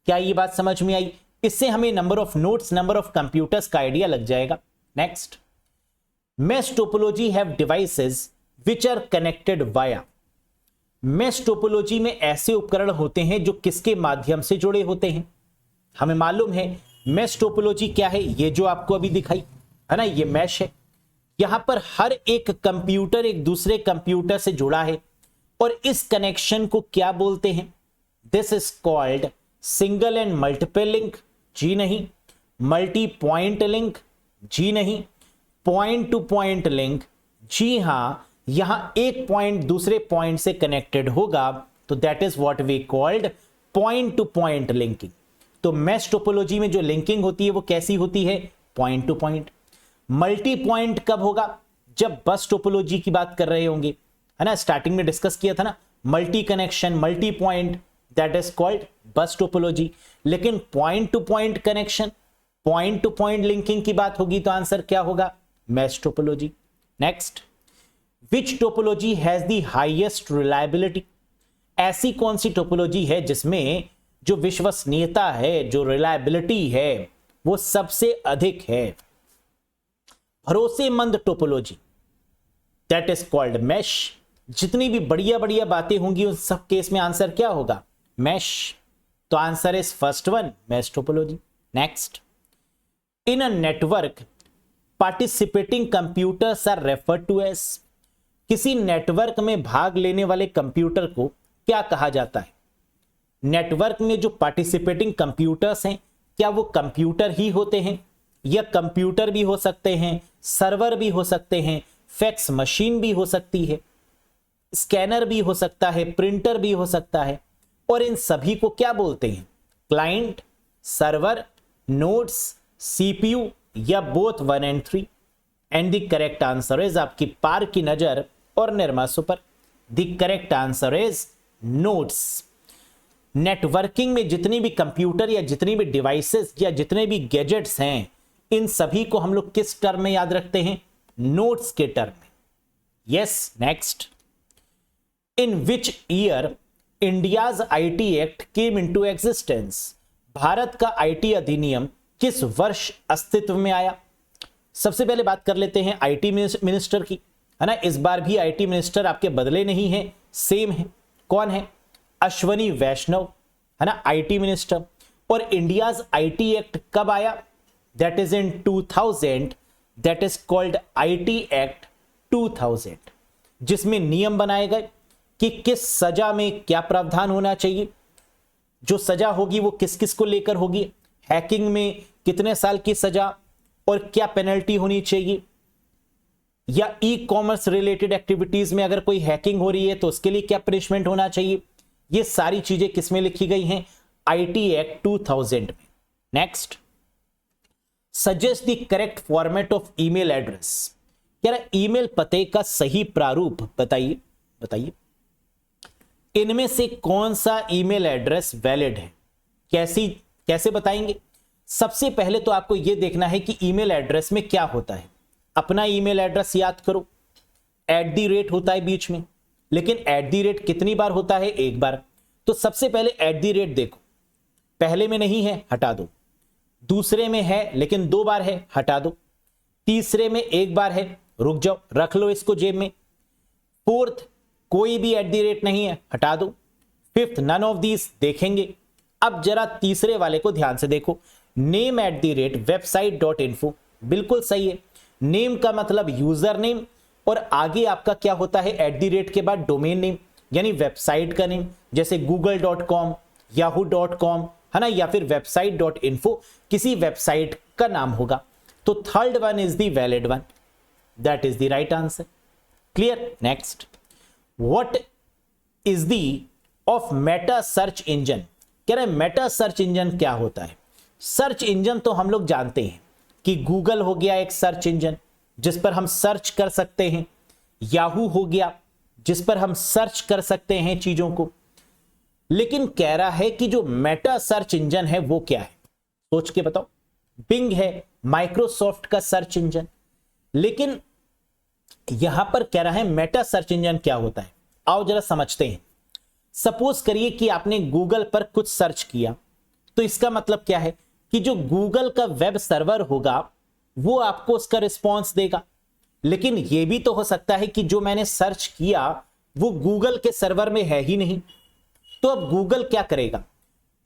क्या ये बात समझ में आई? इससे हमें number of nodes, number of computers का आइडिया लग जाएगा। Next, mesh topology have devices which are connected via. Mesh topology में ऐसे उपकरण होते हैं जो किसके माध्यम से जुड़े होते हैं। हमें मालूम है मैश टोपोलॉजी क्या है, ये जो आपको अभी दिखाई है ना, ये मैश है। यहां पर हर एक कंप्यूटर एक दूसरे कंप्यूटर से जुड़ा है, और इस कनेक्शन को क्या बोलते हैं, this is called single and multiple link, जी नहीं। मल्टी पॉइंट लिंक, जी नहीं। पॉइंट टू पॉइंट लिंक, जी हां। यहां एक पॉइंट दूसरे पॉइंट से कनेक्टेड होगा तो that is what we called point to point linking. तो मैश टोपोलॉजी में जो लिंकिंग होती है वो कैसी होती है, point to point. Multi point कब होगा, जब बस टोपोलॉजी की बात कर रहे होंगे, है ना, स्टार्टिंग में डिस्कस किया था ना, multi connection, multi point, that is called bus topology. लेकिन point to point connection, point to point linking की बात होगी तो आंसर क्या होगा, mesh topology. Next, which topology has the highest reliability, ऐसी कौन सी टोपोलॉजी है जिसमें जो विश्वसनीयता है, जो रिलायबिलिटी है वो सबसे अधिक है, भरोसेमंद topology, that is called mesh. जितनी भी बढ़िया बढ़िया बातें होंगी उन सब केस में आंसर क्या होगा, मैश। तो answer is first one, mesh topology. Next, in a network participating computers are referred to as, किसी नेटवर्क में भाग लेने वाले कंप्यूटर को क्या कहा जाता है। नेटवर्क में जो पार्टिसिपेटिंग कंप्यूटर्स हैं, क्या वो कंप्यूटर ही होते हैं, या कंप्यूटर भी हो सकते हैं, सर्वर भी हो सकते हैं, फैक्स मशीन भी हो सकती है, स्कैनर भी हो सकता है, प्रिंटर भी हो सकता है, और इन सभी को क्या बोलते हैं, क्लाइंट, सर्वर, नोड्स, सीपीयू, या both 1 and 3। And the correct answer is, आपकी पार की नजर और निर्मासों पर, the correct answer is nodes. Networking में जितनी भी कंप्यूटर या जितनी भी डिवाइसेस या जितने भी गैजेट्स हैं, इन सभी को हम लोग किस टर्म में याद रखते हैं, नोड्स के टर्म में। Yes, next, in which year India's IT act came into existence, Bharat का आईटी अधिनियम किस वर्ष अस्तित्व में आया। सबसे पहले बात कर लेते हैं आईटी मिनिस्टर की, है ना। इस बार भी आईटी मिनिस्टर आपके बदले नहीं है, सेम है। कौन है, अश्वनी वैष्णव, है ना, आईटी मिनिस्टर। और इंडियाज आईटी एक्ट कब आया, that is in 2000, that is called IT act 2000, जिसमें नियम बनाए गए कि किस सजा में क्या प्रावधान होना चाहिए, जो सजा होगी वो किस किस को लेकर होगी, हैकिंग में कितने साल की सजा और क्या पेनल्टी होनी चाहिए, या ई कॉमर्स रिलेटेड एक्टिविटीज में अगर कोई हैकिंग हो रही है तो उसके लिए क्या पनिशमेंट होना चाहिए। ये सारी चीजें किसमें लिखी गई हैं, आईटी एक्ट 2000 में। Next, suggest the correct format of email address, क्या ईमेल पते का सही प्रारूप बताइए, बताइए। इनमें से कौन सा ईमेल एड्रेस वैलिड है? कैसे बताएंगे? सबसे पहले तो आपको यह देखना है कि ईमेल एड्रेस में क्या होता है। अपना ईमेल एड्रेस याद करो, @ होता है बीच में, लेकिन @ कितनी बार होता है? एक बार। तो सबसे पहले @ देखो, पहले में नहीं है, हटा दो। दूसरे में है लेकिन 2 बार है, हटा दो। तीसरे में 1 बार है, रुक जाओ, रख लो इसको जेब में। फोर्थ, कोई भी @ नहीं है, हटा दो। फिफ्थ, नन ऑफ दीज, देखेंगे। अब जरा तीसरे वाले को ध्यान से देखो, नेम @website.info, बिल्कुल सही है। नेम का मतलब यूजर नेम, और आगे आपका क्या होता है? @ के बाद डोमेन नेम, यानी वेबसाइट का नेम, जैसे google.com, yahoo.com, है ना, या फिर website.info, किसी वेबसाइट का नाम होगा। तो third one is the valid one, that is the right answer. Clear? Next, what is the of Meta search engine? कह रहे मेटा सर्च इंजन क्या होता है? सर्च इंजन तो हम लोग जानते हैं कि गूगल हो गया एक सर्च इंजन जिस पर हम सर्च कर सकते हैं, याहू हो गया जिस पर हम सर्च कर सकते हैं चीजों को, लेकिन कह रहा है कि जो मेटा सर्च इंजन है वो क्या है? सोच के बताओ। बिंग है माइक्रोसॉफ्ट का सर्च इंजन, लेकिन यहां पर कह रहा है मेटा सर्च इंजन क्या होता है? आओ जरा समझते हैं। सपोज करिए कि आपने गूगल पर कुछ सर्च किया, तो इसका मतलब क्या है कि जो गूगल का वेब सर्वर होगा वो आपको उसका रिस्पॉन्स देगा, लेकिन यह भी तो हो सकता है कि जो मैंने सर्च किया वो गूगल के सर्वर में है ही नहीं। तो अब गूगल क्या करेगा?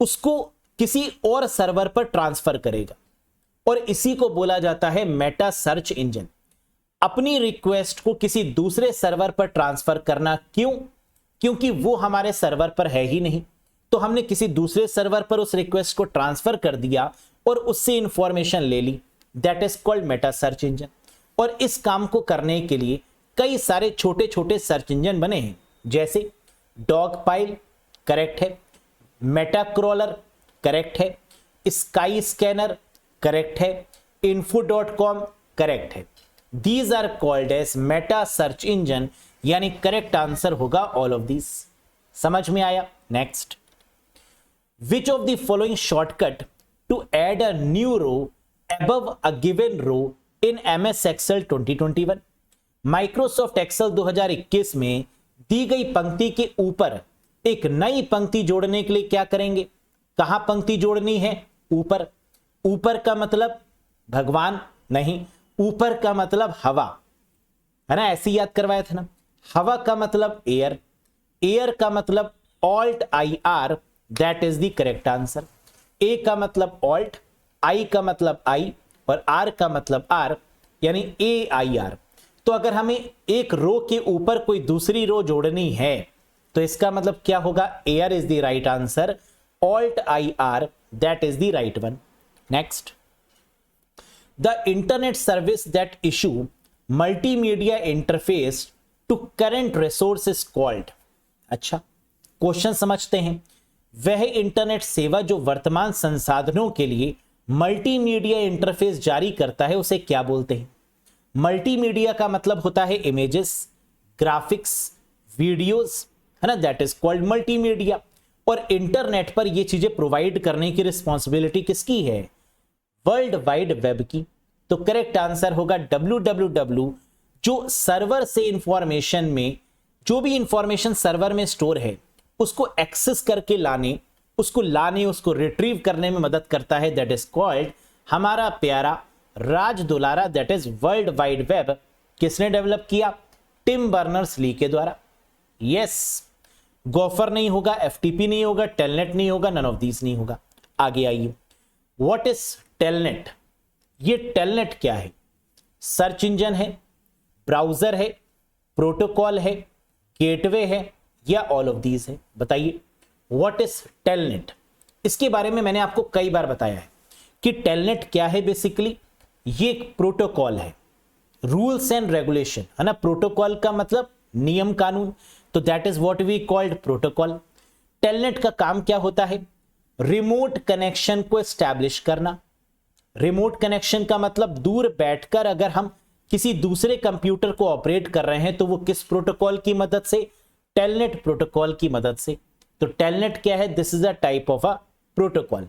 उसको किसी और सर्वर पर ट्रांसफर करेगा, और इसी को बोला जाता है मेटा सर्च इंजन। अपनी रिक्वेस्ट को किसी दूसरे सर्वर पर ट्रांसफर करना, क्यों? क्योंकि वो हमारे सर्वर पर है ही नहीं, तो हमने किसी दूसरे सर्वर पर उस रिक्वेस्ट को ट्रांसफर कर दिया और उससे इंफॉर्मेशन ले ली, that is called meta search engine. और इस काम को करने के लिए कई सारे छोटे छोटे सर्च इंजन बने हैं, जैसे डॉग पाइल, करेक्ट है, मेटा क्रॉलर, करेक्ट है, स्काई स्कैनर, करेक्ट है, info.com, करेक्ट है। These are called as meta search engine, यानी करेक्ट आंसर होगा ऑल ऑफ दीज। समझ में आया? Next, which of the following shortcut to add a new row above a given row in MS Excel 2021? Microsoft Excel 2021 में दी गई पंक्ति के ऊपर एक नई पंक्ति जोड़ने के लिए क्या करेंगे? कहां पंक्ति जोड़नी है? ऊपर। ऊपर का मतलब भगवान नहीं, ऊपर का मतलब हवा, है ना, ऐसे याद करवाया था ना। हवा का मतलब एयर, एयर का मतलब Alt-IR, that is the correct answer. A का मतलब ऑल्ट, आई का मतलब आई, और आर का मतलब आर, यानी AIR। तो अगर हमें एक रो के ऊपर कोई दूसरी रो जोड़नी है तो इसका मतलब क्या होगा? IR is the right answer, Alt-IR, that is the right one. Next, the internet service that issue multimedia interface to current resource is called. अच्छा, क्वेश्चन समझते हैं। वह इंटरनेट सेवा जो वर्तमान संसाधनों के लिए मल्टीमीडिया इंटरफेस जारी करता है उसे क्या बोलते हैं? मल्टीमीडिया का मतलब होता है इमेजेस, ग्राफिक्स, वीडियोस, है ना, दैट इज कॉल्ड मल्टीमीडिया। और इंटरनेट पर ये चीजें प्रोवाइड करने की रिस्पॉन्सिबिलिटी किसकी है? वर्ल्ड वाइड वेब की। तो करेक्ट आंसर होगा www, जो सर्वर से इंफॉर्मेशन में, जो भी इंफॉर्मेशन सर्वर में स्टोर है उसको एक्सेस करके लाने, उसको रिट्रीव करने में मदद करता है, दैट इज कॉल्ड हमारा प्यारा राज दुलारा, that is world wide web. किसने डेवलप किया? टिम बर्नर्स-ली के द्वारा। यस, गोफर नहीं होगा, FTP नहीं होगा, टेलनेट नहीं होगा, नन ऑफ दीज नहीं होगा। आगे आइए, व्हाट इज टेलनेट? ये टेलनेट क्या है? सर्च इंजन है, ब्राउजर है, प्रोटोकॉल है, गेटवे है, या ऑल ऑफ दीज है? बताइए, व्हाट इज टेलनेट? इसके बारे में मैंने आपको कई बार बताया है कि टेलनेट क्या है। बेसिकली ये एक प्रोटोकॉल है, रूल्स एंड रेगुलेशन, है ना। प्रोटोकॉल का मतलब नियम कानून, तो that is what we called protocol. Telnet का काम क्या होता है? रिमोट कनेक्शन को एस्टैब्लिश करना। रिमोट कनेक्शन का मतलब दूर बैठकर अगर हम किसी दूसरे कंप्यूटर को ऑपरेट कर रहे हैं तो वो किस प्रोटोकॉल की मदद से? टेलनेट प्रोटोकॉल की मदद से। तो टेलनेट क्या है? This is a type of a protocol.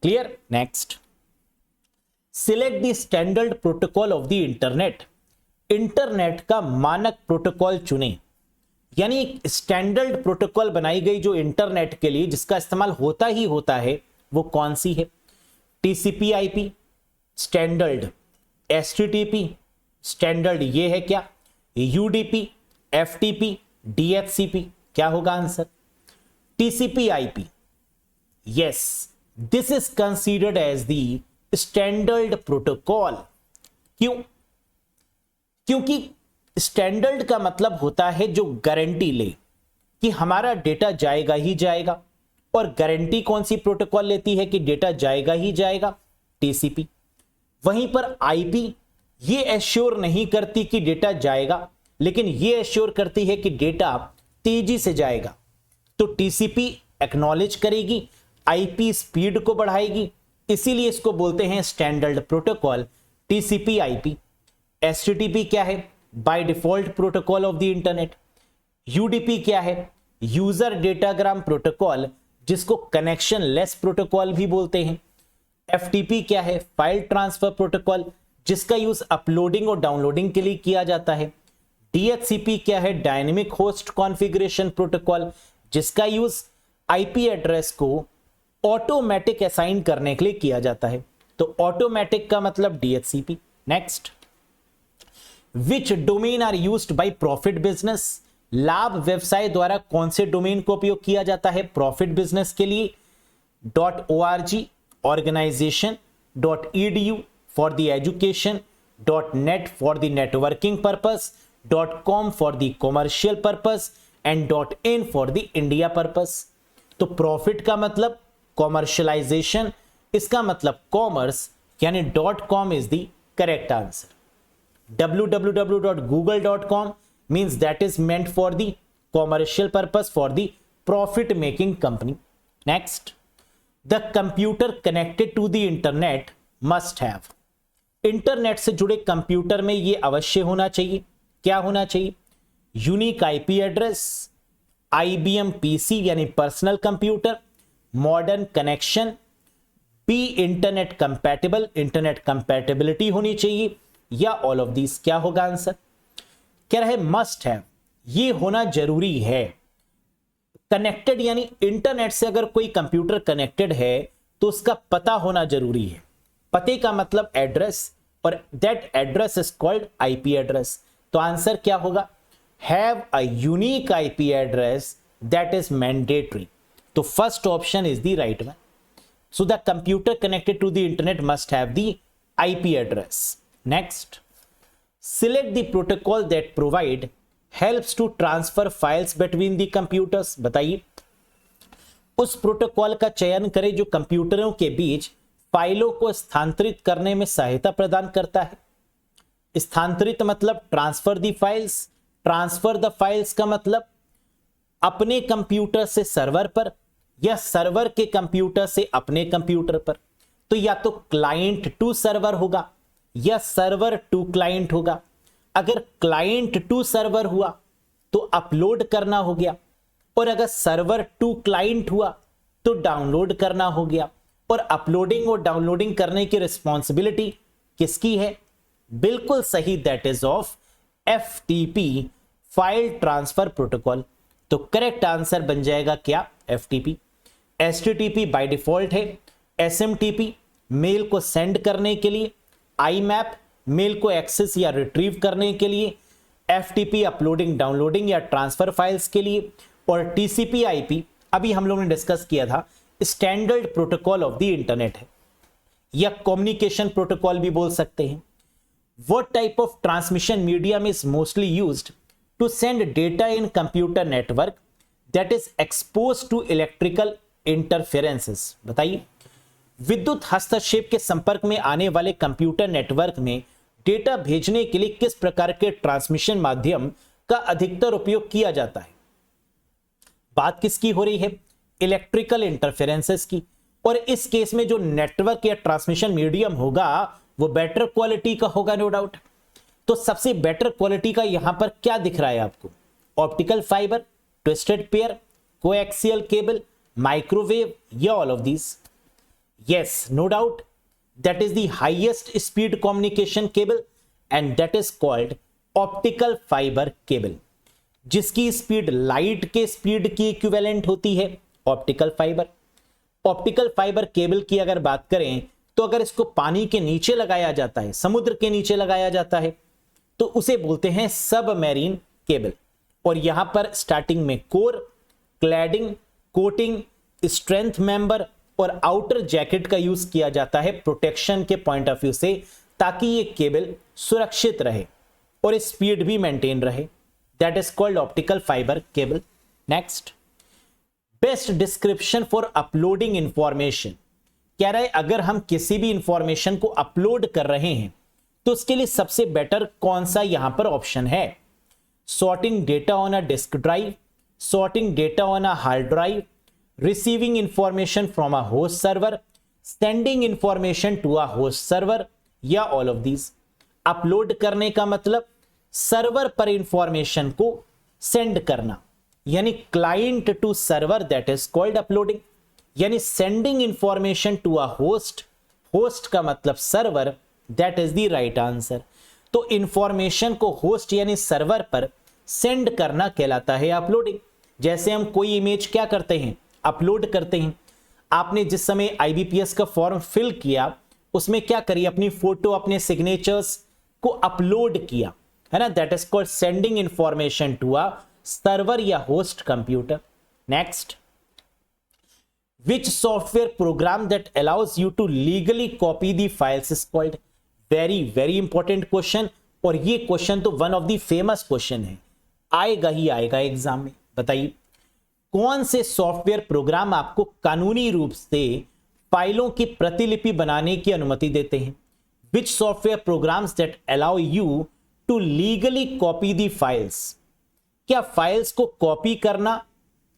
Clear? Next, select the standard protocol of the internet. Internet का मानक प्रोटोकॉल चुने, यानी एक स्टैंडर्ड प्रोटोकॉल बनाई गई जो इंटरनेट के लिए जिसका इस्तेमाल होता ही होता है, वो कौन सी है? TCP IP standard, HTTP standard, ये है क्या? यूडीपी, एफटीपी, डीएचसीपी, क्या होगा answer? TCP IP. Yes, this is considered as the standard protocol. क्यों? क्योंकि स्टैंडर्ड का मतलब होता है जो गारंटी ले कि हमारा डेटा जाएगा ही जाएगा, और गारंटी कौन सी प्रोटोकॉल लेती है कि डेटा जाएगा ही जाएगा? टीसीपी। वहीं पर आईपी ये एश्योर नहीं करती कि डेटा जाएगा, लेकिन ये एश्योर करती है कि डेटा तेजी से जाएगा। तो टीसीपी एक्नॉलेज करेगी, आईपी स्पीड को बढ़ाएगी, इसीलिए इसको बोलते हैं standard protocol, TCP IP. HTTP क्या है? By default protocol of the internet. UDP क्या है? यूजर डेटाग्राम प्रोटोकॉल, जिसको कनेक्शन लेस प्रोटोकॉल भी बोलते हैं। एफटीपी क्या है? फाइल ट्रांसफर प्रोटोकॉल, जिसका यूज अपलोडिंग और डाउनलोडिंग के लिए किया जाता है। डीएचसीपी क्या है? डायनेमिक होस्ट कॉन्फ़िगरेशन प्रोटोकॉल, जिसका यूज आईपी एड्रेस को ऑटोमेटिक असाइन करने के लिए किया जाता है। तो ऑटोमेटिक का मतलब DHCP. Next, which domain are used by profit business. लाभ व्यवसाय द्वारा कौन से डोमेन को उपयोग किया जाता है प्रॉफिट बिजनेस के लिए? .org, organization, .edu for the education, .net for the networking purpose, .com for the commercial purpose and .in for the India purpose. तो प्रॉफिट का मतलब कॉमर्शियलाइजेशन, इसका मतलब कॉमर्स, यानी .com is the correct answer. www.google.com means that is meant for the commercial purpose, for the profit making company. Next, the computer connected to the internet must have. Internet से जुड़े कंप्यूटर में यह अवश्य होना चाहिए। क्या होना चाहिए? Unique IP address, IBM PC यानी personal computer, modern connection, be internet compatible, internet compatibility होनी चाहिए, या ऑल ऑफ दीज। क्या होगा आंसर? क्या रहे? मस्ट है, ये होना जरूरी है। कनेक्टेड यानी इंटरनेट से अगर कोई कंप्यूटर कनेक्टेड है तो उसका पता होना जरूरी है। पते का मतलब एड्रेस, और that address is called IP address. तो आंसर क्या होगा? Have a unique IP address that is mandatory. तो first option is the right one. So the computer connected to the internet must have the IP address. Next, select the protocol that provide helps to transfer files between the computers। बताइए, उस प्रोटोकॉल का चयन करें जो कंप्यूटरों के बीच फाइलों को स्थानांतरित करने में सहायता प्रदान करता है। स्थानांतरित मतलब transfer the files, transfer the files का मतलब अपने कंप्यूटर से सर्वर पर, या सर्वर के कंप्यूटर से अपने कंप्यूटर पर। तो या तो क्लाइंट टू सर्वर होगा या सर्वर टू क्लाइंट होगा। अगर क्लाइंट टू सर्वर हुआ तो अपलोड करना हो गया, और अगर सर्वर टू क्लाइंट हुआ तो डाउनलोड करना हो गया। और अपलोडिंग और डाउनलोडिंग करने की रिस्पॉन्सिबिलिटी किसकी है? बिल्कुल सही, that is of FTP, file transfer protocol. तो करेक्ट आंसर बन जाएगा क्या? एफटीपी। एचटीटीपी बाय डिफॉल्ट है, एसएमटीपी मेल को सेंड करने के लिए, आईमैप मेल को एक्सेस या रिट्रीव करने के लिए, एफटीपी अपलोडिंग डाउनलोडिंग या ट्रांसफर फाइल्स के लिए, और टीसीपी आईपी अभी हम लोग ने डिस्कस किया था standard protocol of the internet है, या कम्युनिकेशन प्रोटोकॉल भी बोल सकते हैं। What type of transmission medium is mostly used to send data in computer network that is expose to electrical interferences. बताइए, विद्युत हस्तक्षेप के संपर्क में आने वाले कंप्यूटर नेटवर्क में डेटा भेजने के लिए किस प्रकार के ट्रांसमिशन माध्यम का अधिकतर उपयोग किया जाता है? बात किसकी हो रही है? इलेक्ट्रिकल इंटरफेरेंसेस की। और इस केस में जो नेटवर्क या ट्रांसमिशन मीडियम होगा वो बेटर क्वालिटी का होगा, नो डाउट। तो सबसे बेटर क्वालिटी का यहां पर क्या दिख रहा है आपको? Optical fibre, twisted pair, coaxial cable, microwave या all of these? Yes, no doubt, that is the highest speed communication cable and that is called optical fibre cable, जिसकी स्पीड लाइट के स्पीड की इक्विवेलेंट होती है, optical fibre. Optical fibre cable की अगर बात करें तो अगर इसको पानी के नीचे लगाया जाता है, समुद्र के नीचे लगाया जाता है, तो उसे बोलते हैं सबमरीन केबल। और यहां पर स्टार्टिंग में core, cladding, coating, strength member और आउटर जैकेट का यूज किया जाता है प्रोटेक्शन के पॉइंट ऑफ व्यू से, ताकि ये केबल सुरक्षित रहे और स्पीड भी मेंटेन रहे। That is called optical fibre cable. Next, best description for uploading information. कह रहा है अगर हम किसी भी इंफॉर्मेशन को अपलोड कर रहे हैं तो उसके लिए सबसे बेटर कौन सा यहां पर ऑप्शन है? Sorting data on a disk drive, sorting data on a hard drive, receiving information from a host server, sending information to a host server या ऑल ऑफ दीज। अपलोड करने का मतलब सर्वर पर इंफॉर्मेशन को सेंड करना, यानी client to server, that is called uploading. यानी sending information to a host, host का मतलब server, that is the right answer. तो इंफॉर्मेशन को होस्ट यानी सर्वर पर सेंड करना कहलाता है अपलोडिंग। जैसे हम कोई इमेज क्या करते हैं, अपलोड करते हैं। आपने जिस समय आईबीपीएस का फॉर्म फिल किया उसमें क्या करिए, अपनी फोटो, अपने सिग्नेचर्स को अपलोड किया, है ना, that is called sending information to a server या host computer. Next, which software program that allows you to legally copy the files is called? very important question, और ये क्वेश्चन तो one of the famous question है, आएगा ही आएगा एग्जाम में। बताइए कौन से सॉफ्टवेयर प्रोग्राम आपको कानूनी रूप से फाइलों की प्रतिलिपि बनाने की अनुमति देते हैं? which software programs that allow you to legally copy the files? क्या फाइल्स को कॉपी करना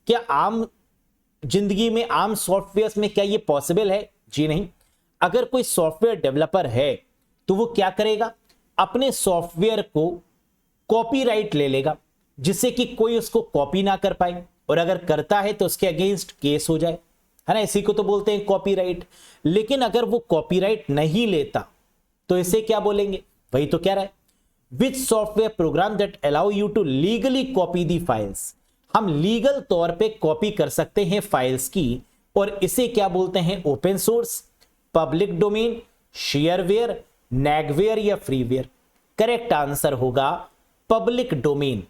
क्या आम जिंदगी में, आम सॉफ्टवेयर में क्या ये पॉसिबल है? जी नहीं। अगर कोई सॉफ्टवेयर डेवलपर है तो वो क्या करेगा, अपने सॉफ्टवेयर को कॉपीराइट ले लेगा जिससे कि कोई उसको कॉपी ना कर पाए, और अगर करता है तो उसके अगेंस्ट केस हो जाए, है ना, इसी को तो बोलते हैं कॉपीराइट। लेकिन अगर वो कॉपीराइट नहीं लेता तो इसे क्या बोलेंगे? वही तो कह रहा है, which software program that allow you to legally copy the files. हम लीगल तौर पे कॉपी कर सकते हैं फाइल्स की, और इसे क्या बोलते हैं? Open source, public domain, shareware, nagware या फ्रीवेयर। करेक्ट आंसर होगा पब्लिक डोमेन,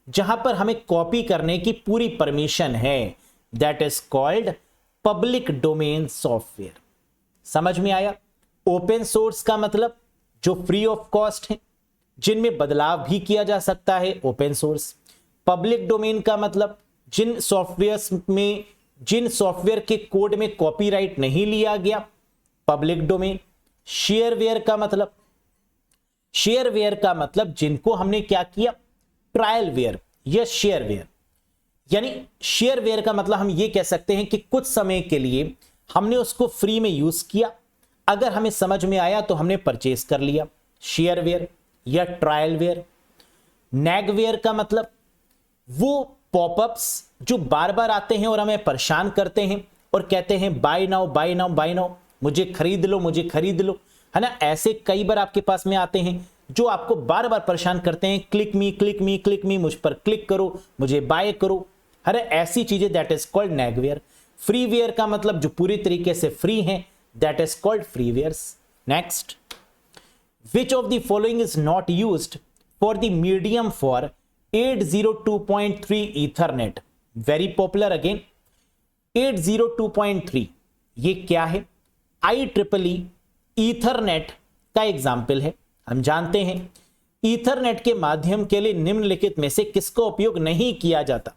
जहां पर हमें कॉपी करने की पूरी परमिशन है, that is called public domain software. समझ में आया? ओपन सोर्स का मतलब जो फ्री ऑफ कॉस्ट है, जिनमें बदलाव भी किया जा सकता है, ओपन सोर्स। पब्लिक डोमेन का मतलब जिन सॉफ्टवेयर के कोड में कॉपीराइट नहीं लिया गया, पब्लिक डोमेन। शेयरवेयर का मतलब जिनको हमने क्या किया, ट्रायल वेयर या शेयरवेयर। यानी शेयरवेयर का मतलब हम ये कह सकते हैं कि कुछ समय के लिए हमने उसको फ्री में यूज किया, अगर हमें समझ में आया तो हमने परचेज कर लिया, शेयरवेयर या ट्रायल वेयर। नैगवेयर का मतलब वो पॉपअप्स जो बार बार आते हैं और हमें परेशान करते हैं और कहते हैं buy now buy now buy now, मुझे खरीद लो मुझे खरीद लो, है ना। ऐसे कई बार आपके पास में आते हैं जो आपको बार बार परेशान करते हैं, क्लिक मी क्लिक मी क्लिक मी, मुझ पर क्लिक करो, मुझे बाय करो, है ना, ऐसी चीजें, that is called nagware. Freeware का मतलब जो पूरी तरीके से फ्री हैं, that is called freewares. Next, which of the following is not used for the medium for 802.3 Ethernet? Very popular again, 802.3 ये क्या है? IEEE ईथरनेट का एग्जाम्पल है। हम जानते हैं ईथरनेट के माध्यम के लिए निम्नलिखित में से किसका उपयोग नहीं किया जाता?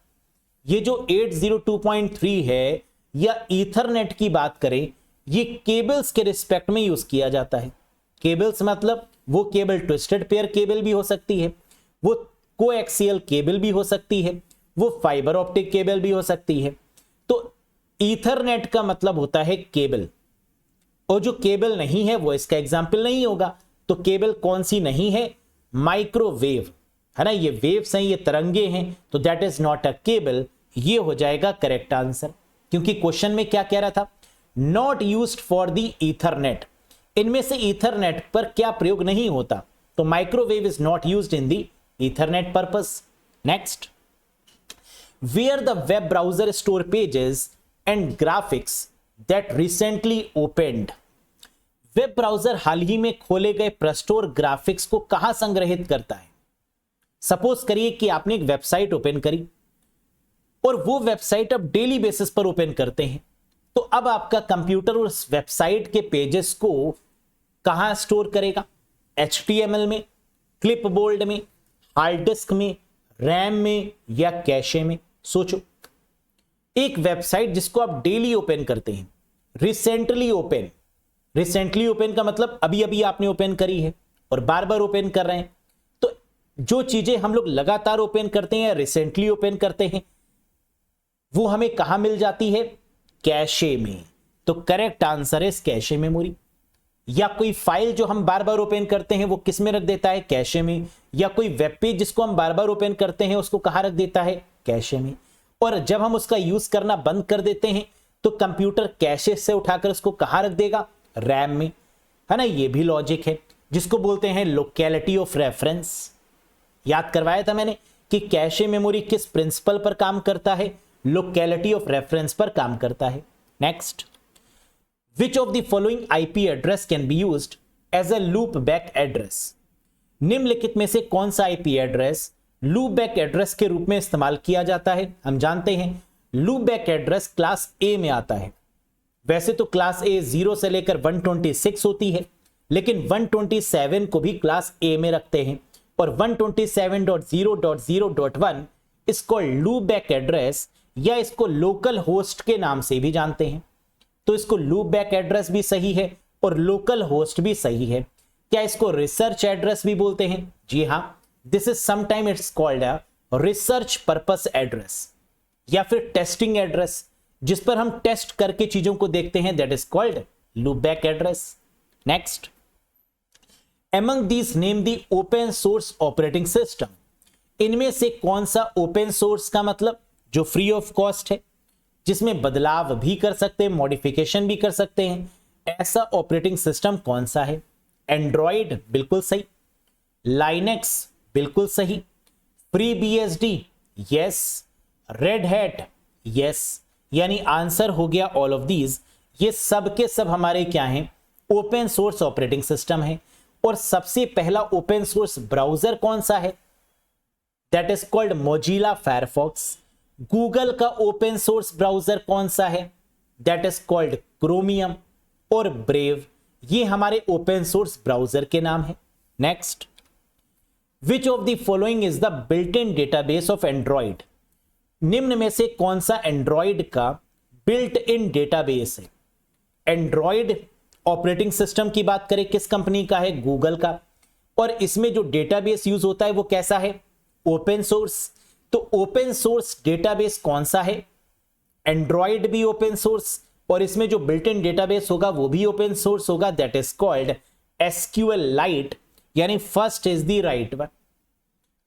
ये जो 802.3 है या ईथरनेट की बात करें, ये केबल्स के रिस्पेक्ट में यूज किया जाता है। केबल्स मतलब वो केबल ट्विस्टेड पेयर केबल भी हो सकती है, वो कोएक्सियल केबल भी हो सकती है, वो फाइबर ऑप्टिक केबल भी हो सकती है। तो ईथरनेट का मतलब होता है केबल, और जो केबल नहीं है वो इसका एग्जाम्पल नहीं होगा। तो केबल कौन सी नहीं है? माइक्रोवेव, है ना, ये वेव्स हैं, ये तरंगे हैं, तो that is not a cable, ये हो जाएगा करेक्ट आंसर। क्योंकि क्वेश्चन में क्या कह रहा था, not used for the Ethernet, इनमें से ईथरनेट पर क्या प्रयोग नहीं होता, तो microwave is not used in the Ethernet purpose. Next, where the web browser store pages and graphics that recently opened, web browser हाल ही में खोले गए पृष्ठों और ग्राफिक्स को कहां संग्रहित करता है। सपोज करिए कि आपने एक वेबसाइट ओपन करी और वो वेबसाइट अब डेली बेसिस पर ओपन करते हैं, तो अब आपका कंप्यूटर उस वेबसाइट के पेजेस को कहां स्टोर करेगा, HTML में, क्लिपबोर्ड में, हार्ड डिस्क में, रैम में या कैशे में। सोचो, एक वेबसाइट जिसको आप डेली ओपन करते हैं, रिसेंटली ओपन, रिसेंटली ओपन का मतलब अभी अभी आपने ओपन करी है और बार बार ओपन कर रहे हैं, तो जो चीजें हम लोग लगातार ओपन करते हैं या रिसेंटली ओपन करते हैं वो हमें कहां मिल जाती है, कैशे में। तो करेक्ट आंसर है कैशे मेमोरी। या कोई फाइल जो हम बार बार ओपन करते हैं वो किस में रख देता है, कैशे में। या कोई वेब पेज जिसको हम बार बार ओपन करते हैं उसको कहां रख देता है, कैशे में। और जब हम उसका यूज करना बंद कर देते हैं तो कंप्यूटर कैशे से उठाकर उसको कहां रख देगा, रैम में, है ना। ये भी लॉजिक है जिसको बोलते हैं लोकेलिटी ऑफ रेफरेंस। याद करवाया था मैंने कि कैशे मेमोरी किस प्रिंसिपल पर काम करता है, लोकेलिटी ऑफ रेफरेंस पर काम करता है। Next, Which of the following IP address can be used as a loopback address? निम्नलिखित में से कौन सा IP एड्रेस लूपबैक एड्रेस के रूप में इस्तेमाल किया जाता है। हम जानते हैं लूपबैक एड्रेस क्लास A में आता है। वैसे तो क्लास A 0 से लेकर 126 होती है, लेकिन 127 को भी क्लास A में रखते हैं और 127.0.0.1 इसको लूपबैक एड्रेस या इसको लोकल होस्ट के नाम से भी जानते हैं। तो इसको लूपबैक एड्रेस भी सही है और लोकल होस्ट भी सही है। क्या इसको रिसर्च एड्रेस भी बोलते हैं? जी हां, this is sometime it's called a research purpose address या फिर टेस्टिंग एड्रेस, जिस पर हम टेस्ट करके चीजों को देखते हैं, that is called loopback address. Next, among these name the open source operating system, इनमें से कौन सा ओपन सोर्स का मतलब जो फ्री ऑफ कॉस्ट है, जिसमें बदलाव भी कर सकते हैं, मॉडिफिकेशन भी कर सकते हैं, ऐसा ऑपरेटिंग सिस्टम कौन सा है? एंड्रॉइड बिल्कुल सही, लाइनेक्स बिल्कुल सही, free BSD yes, red hat yes. यानी आंसर हो गया ऑल ऑफ दीज। ये सब के सब हमारे क्या हैं, ओपन सोर्स ऑपरेटिंग सिस्टम है। और सबसे पहला ओपन सोर्स ब्राउजर कौन सा है? That is called Mozilla Firefox. Google का ओपन सोर्स ब्राउजर कौन सा है? दैट इज कॉल्ड क्रोमियम और ब्रेव। ये हमारे ओपन सोर्स ब्राउजर के नाम है। Next, which of the following is the built in database of Android, निम्न में से कौन सा एंड्रॉइड का बिल्ट इन डेटाबेस है? एंड्रॉइड ऑपरेटिंग सिस्टम की बात करें, किस कंपनी का है? गूगल का। और इसमें जो डेटाबेस यूज होता है वो कैसा है? Open source. तो ओपन सोर्स डेटाबेस कौन सा है? एंड्रॉइड भी ओपन सोर्स और इसमें जो बिल्ट इन डेटाबेस होगा वो भी ओपन सोर्स होगा, दैट इज कॉल्ड SQLite, यानी first is the right one.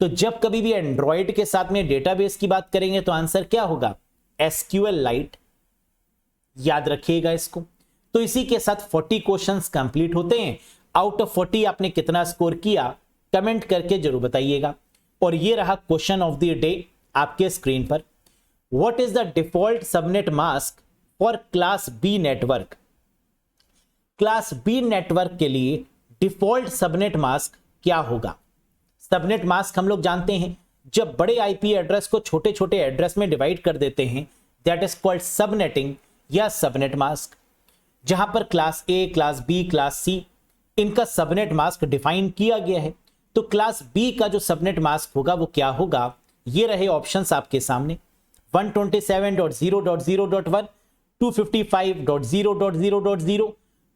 तो जब कभी भी एंड्रॉइड के साथ में डेटाबेस की बात करेंगे तो आंसर क्या होगा? SQLite। याद रखिएगा इसको। तो इसी के साथ 40 क्वेश्चंस कंप्लीट होते हैं। आउट ऑफ 40 आपने कितना स्कोर किया कमेंट करके जरूर बताइएगा। और ये रहा क्वेश्चन ऑफ द डे आपके स्क्रीन पर। What is the default subnet mask for class B network? Class B network के लिए डिफॉल्ट सबनेट मास्क क्या होगा? सबनेट मास्क हम लोग जानते हैं, जब बड़े आईपी एड्रेस को छोटे छोटे एड्रेस में डिवाइड कर देते हैं, दैट इज कॉल्ड सबनेटिंग या सबनेट मास्क। जहां पर class A, class B, class C, इनका सबनेट मास्क डिफाइन किया गया है। तो क्लास बी का जो सबनेट मास्क होगा वो क्या होगा? ये रहे ऑप्शंस आपके सामने, 127.0.0.1, 255.0.0.0,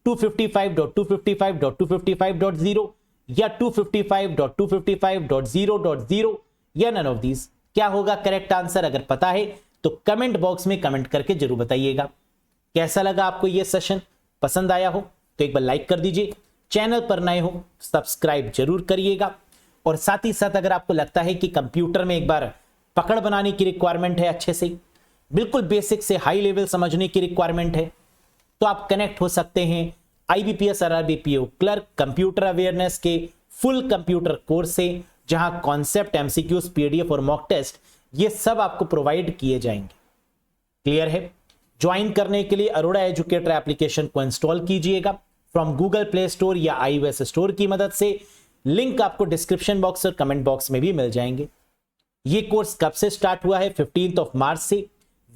255.255.255.0 या 255.255.0.0 या नन ऑफ दीज। क्या होगा करेक्ट आंसर? अगर पता है तो कमेंट बॉक्स में कमेंट करके जरूर बताइएगा। कैसा लगा आपको ये सेशन? पसंद आया हो तो एक बार लाइक कर दीजिए, चैनल पर नए हो सब्सक्राइब जरूर करिएगा और साथ ही साथ अगर आपको लगता है कि कंप्यूटर में एक बार पकड़ बनाने की रिक्वायरमेंट है, अच्छे से बिल्कुल बेसिक से हाई लेवल समझने की रिक्वायरमेंट है, तो आप कनेक्ट हो सकते हैं IBPS RRB PO clerk computer awareness के फुल कंप्यूटर कोर्स से, जहां कॉन्सेप्ट, MCQs, PDF और मॉक टेस्ट ये सब आपको प्रोवाइड किए जाएंगे। क्लियर है? ज्वाइन करने के लिए अरोड़ा एजुकेटर एप्लीकेशन को इंस्टॉल कीजिएगा फ्रॉम गूगल प्ले स्टोर या iOS स्टोर की मदद से। लिंक आपको डिस्क्रिप्शन बॉक्स और कमेंट बॉक्स में भी मिल जाएंगे। ये कोर्स कब से स्टार्ट हुआ है? 15 मार्च से।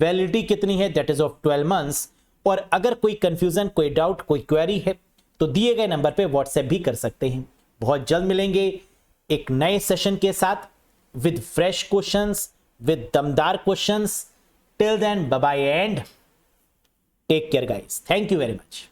वैलिडिटी कितनी है? That is of 12 months. और अगर कोई कंफ्यूजन, कोई डाउट, कोई क्वेरी है तो दिए गए नंबर पे व्हाट्सएप भी कर सकते हैं। बहुत जल्द मिलेंगे एक नए सेशन के साथ विद फ्रेश क्वेश्चंस, विद दमदार questions. Till then bye bye and take care guys. Thank you very much.